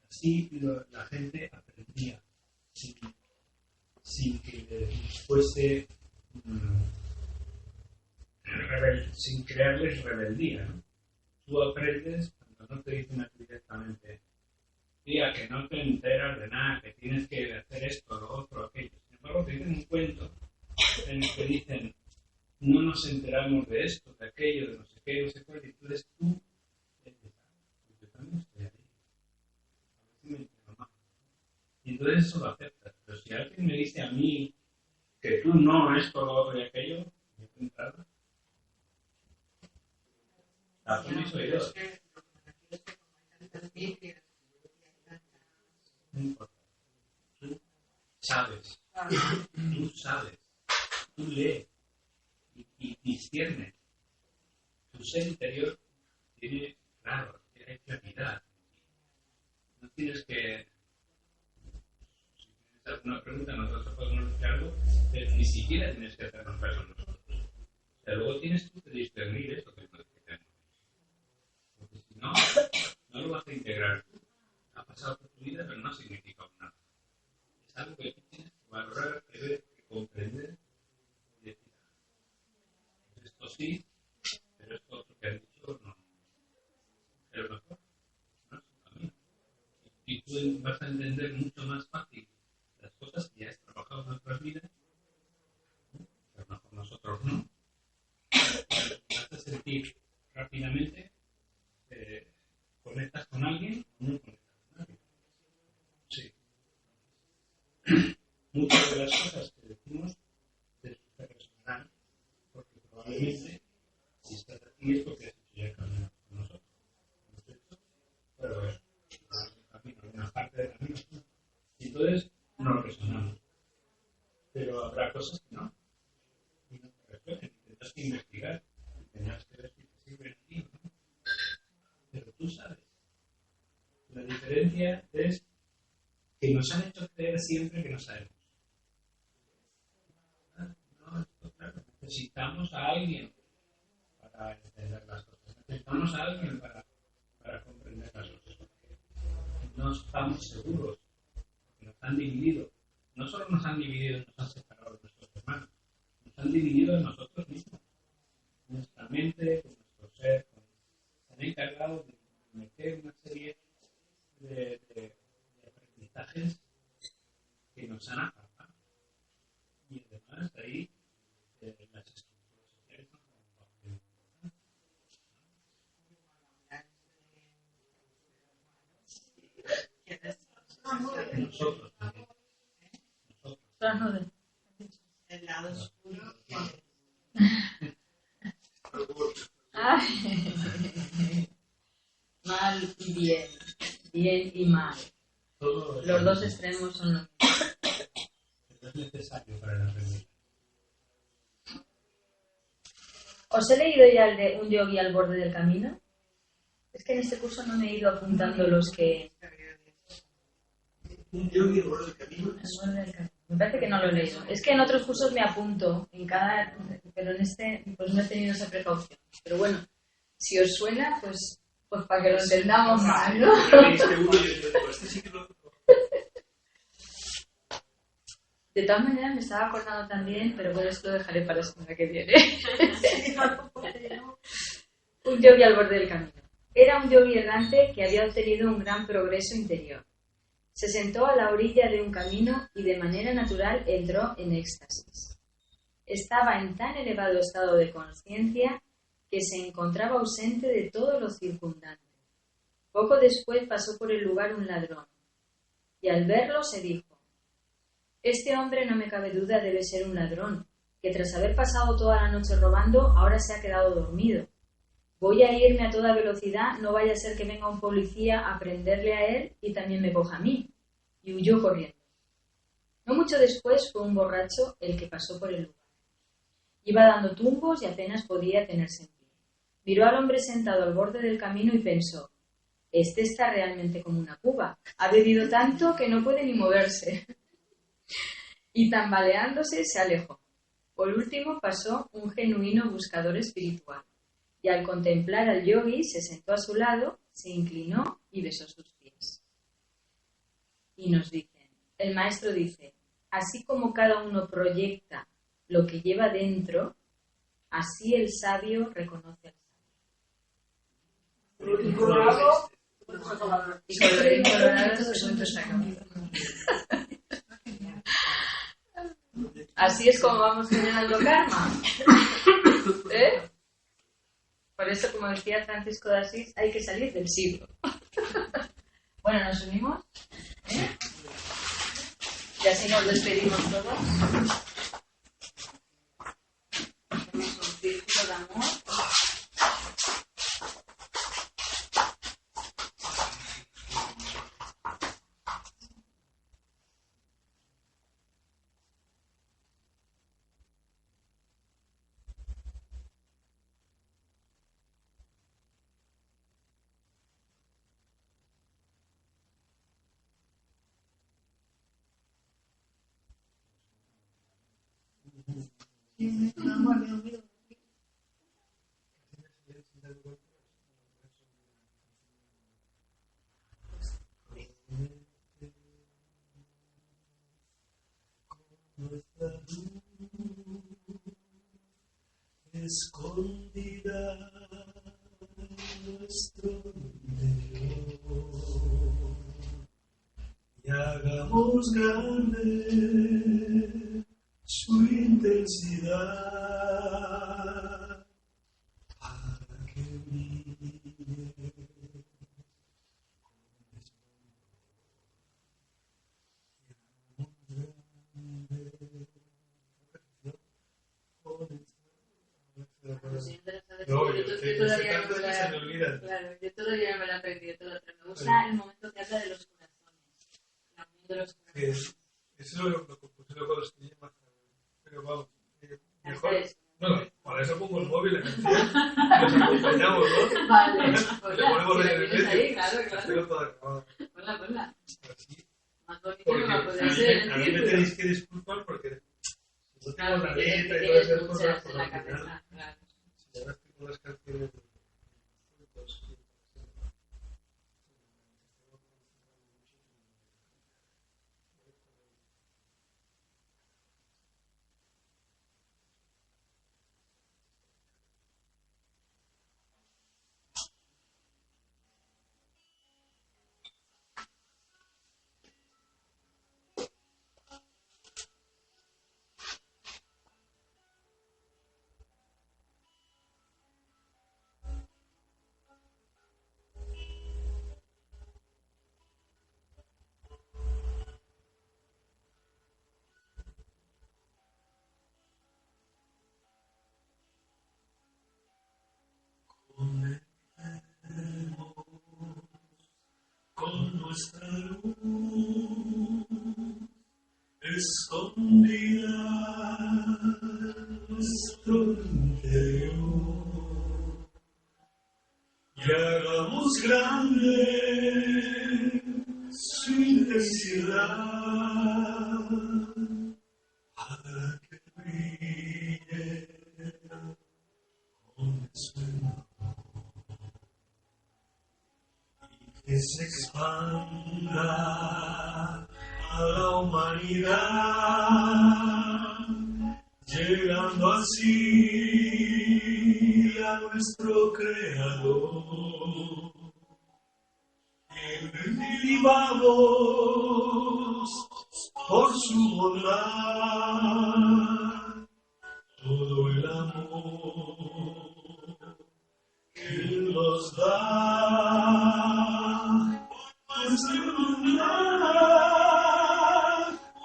así la gente aprendía sin que les fuese sin crearles rebeldía, ¿no? Tú aprendes cuando no te dicen aquí directamente, tía, que no te enteras de nada, que tienes que hacer esto, lo otro, aquello. Sin embargo, te dicen un cuento en el que dicen, no nos enteramos de esto, de aquello, de no sé qué, no sé cuál, y entonces tú, yo también estoy ahí. A ver si me entero más. Y entonces eso lo aceptas. Pero si alguien me dice a mí que tú no, esto, lo otro y aquello, yo te entrado. La soy yo. No importa. Tú sabes, tú lees y disciernes. Tu ser interior tiene, claro, hay claridad. No tienes que, si tienes alguna pregunta, nosotros podemos decir algo, pero ni siquiera tienes que hacernos caso nosotros. O sea, luego tienes tú que discernir esto que tenemos. Porque si no, no lo vas a integrar tú. Ha pasado por tu vida, pero no significa nada. Es algo que tú tienes que valorar, que ver, que comprender y decir, esto sí, pero esto otro que has dicho no es lo mejor, no es el camino. Y tú vas a entender mucho más fácil las cosas que ya has trabajado en nuestras vidas, pero mejor nosotros no. Vas a sentir rápidamente, conectas con alguien o no conectas con alguien. Sí, tú sabes. La diferencia es que nos han hecho creer siempre que no sabemos. No, esto, claro, necesitamos a alguien para entender las cosas. Necesitamos a alguien para comprender las cosas. No estamos seguros, porque nos han dividido. No solo nos han dividido y nos han separado de nuestros hermanos, nos han dividido de nosotros mismos. Nuestra mente, con nuestro ser, se han encargado de meter una serie de aprendizajes que nos han apartado. Y además de ahí las estructuras sociales son muy importantes. Nosotros también. El lado oscuro. Mal y bien, bien y mal. Los dos extremos son los mismos. Es necesario para el aprendizaje. ¿Os he leído ya el de un yogi al borde del camino? Es que en este curso no me he ido apuntando los que... Un yogi al borde del camino. Al borde del camino. Me parece que no lo he leído. Es que en otros cursos me apunto, pero en este pues no he tenido esa precaución. Pero bueno, si os suena, pues para que lo entendamos más, ¿no? Este sí que lo... De todas maneras me estaba acordando también, pero bueno, esto lo dejaré para la semana que viene. Un yogi al borde del camino. Era un yogi errante que había obtenido un gran progreso interior. Se sentó a la orilla de un camino y de manera natural entró en éxtasis. Estaba en tan elevado estado de conciencia que se encontraba ausente de todo lo circundante. Poco después pasó por el lugar un ladrón, y al verlo se dijo: «Este hombre, no me cabe duda, debe ser un ladrón, que tras haber pasado toda la noche robando, ahora se ha quedado dormido. Voy a irme a toda velocidad, no vaya a ser que venga un policía a prenderle a él y también me coja a mí». Y huyó corriendo. No mucho después fue un borracho el que pasó por el lugar. Iba dando tumbos y apenas podía tenerse en pie. Miró al hombre sentado al borde del camino y pensó: «Este está realmente como una cuba. Ha bebido tanto que no puede ni moverse». Y tambaleándose se alejó. Por último pasó un genuino buscador espiritual. Y al contemplar al yogi se sentó a su lado, se inclinó y besó sus pies. Y nos dicen, el maestro dice: así como cada uno proyecta lo que lleva dentro, así el sabio reconoce al sabio. Y colorado así es como vamos generando karma. ¿Eh? Por eso, como decía Francisco de Asís, hay que salir del siglo. Bueno, ¿nos unimos? ¿Eh? Y así nos despedimos todos. Hacemos un círculo de amor. Escondida nuestro interior y hagamos grande su intensidad para que brille Yo todavía no me lo he aprendido todo, pero me gusta el momento que habla de los corazones. La unión de los corazones. Eso lo compuse luego los que más tarde. Pero vamos, mejor. No, para eso pongo el móvil en el enseñamos, ¿no? Vale, Le ponla. ponemos Si la ahí en el tienes medio. ahí, claro. Pero todo acabado. Ponla. Así. Más bonito Porque no va a poder a ser el mí me círculo. tenéis que disculpar porque no tengo Claro, la que letra y todas tienes esas cosas, muchas por en al la final, cabeza. Claro. si ahora tengo las canciones de pues, sí, con nuestra luz escondida en nuestro interior y hagamos grande su intensidad para que brille con su que se expanda a la humanidad, llegando así a nuestro Creador. Y vamos por su bondad, todo el amor que Él nos da.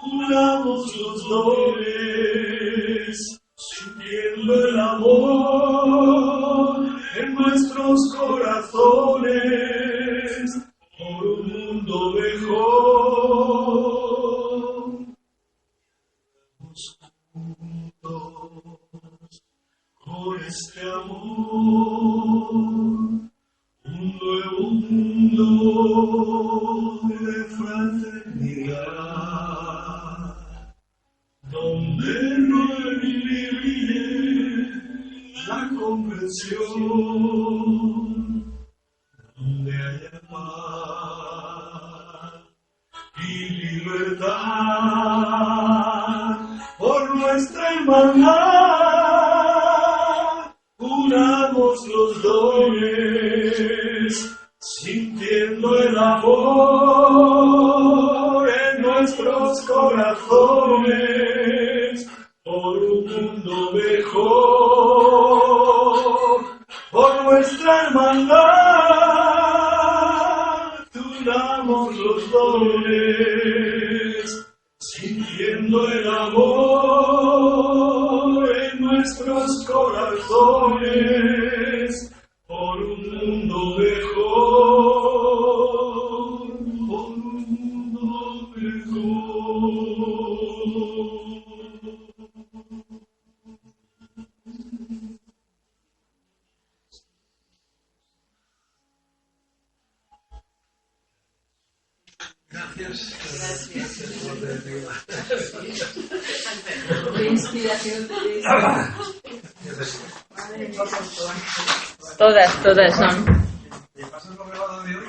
Unamos los dones, sintiendo el amor en nuestros corazones, por un mundo mejor. Vamos juntos con este amor. Un nuevo mundo de fraternidad, donde no vive la comprensión, donde haya paz y libertad por nuestra hermandad. Unamos los dones, sintiendo el amor en nuestros corazones, por un mundo mejor, por nuestra hermandad. Unamos los dones, sintiendo el amor en nuestros corazones, por un mundo mejor, por un mundo mejor. Gracias. Qué inspiración tenéis. Todas son. ¿Me pasas lo grabado de hoy?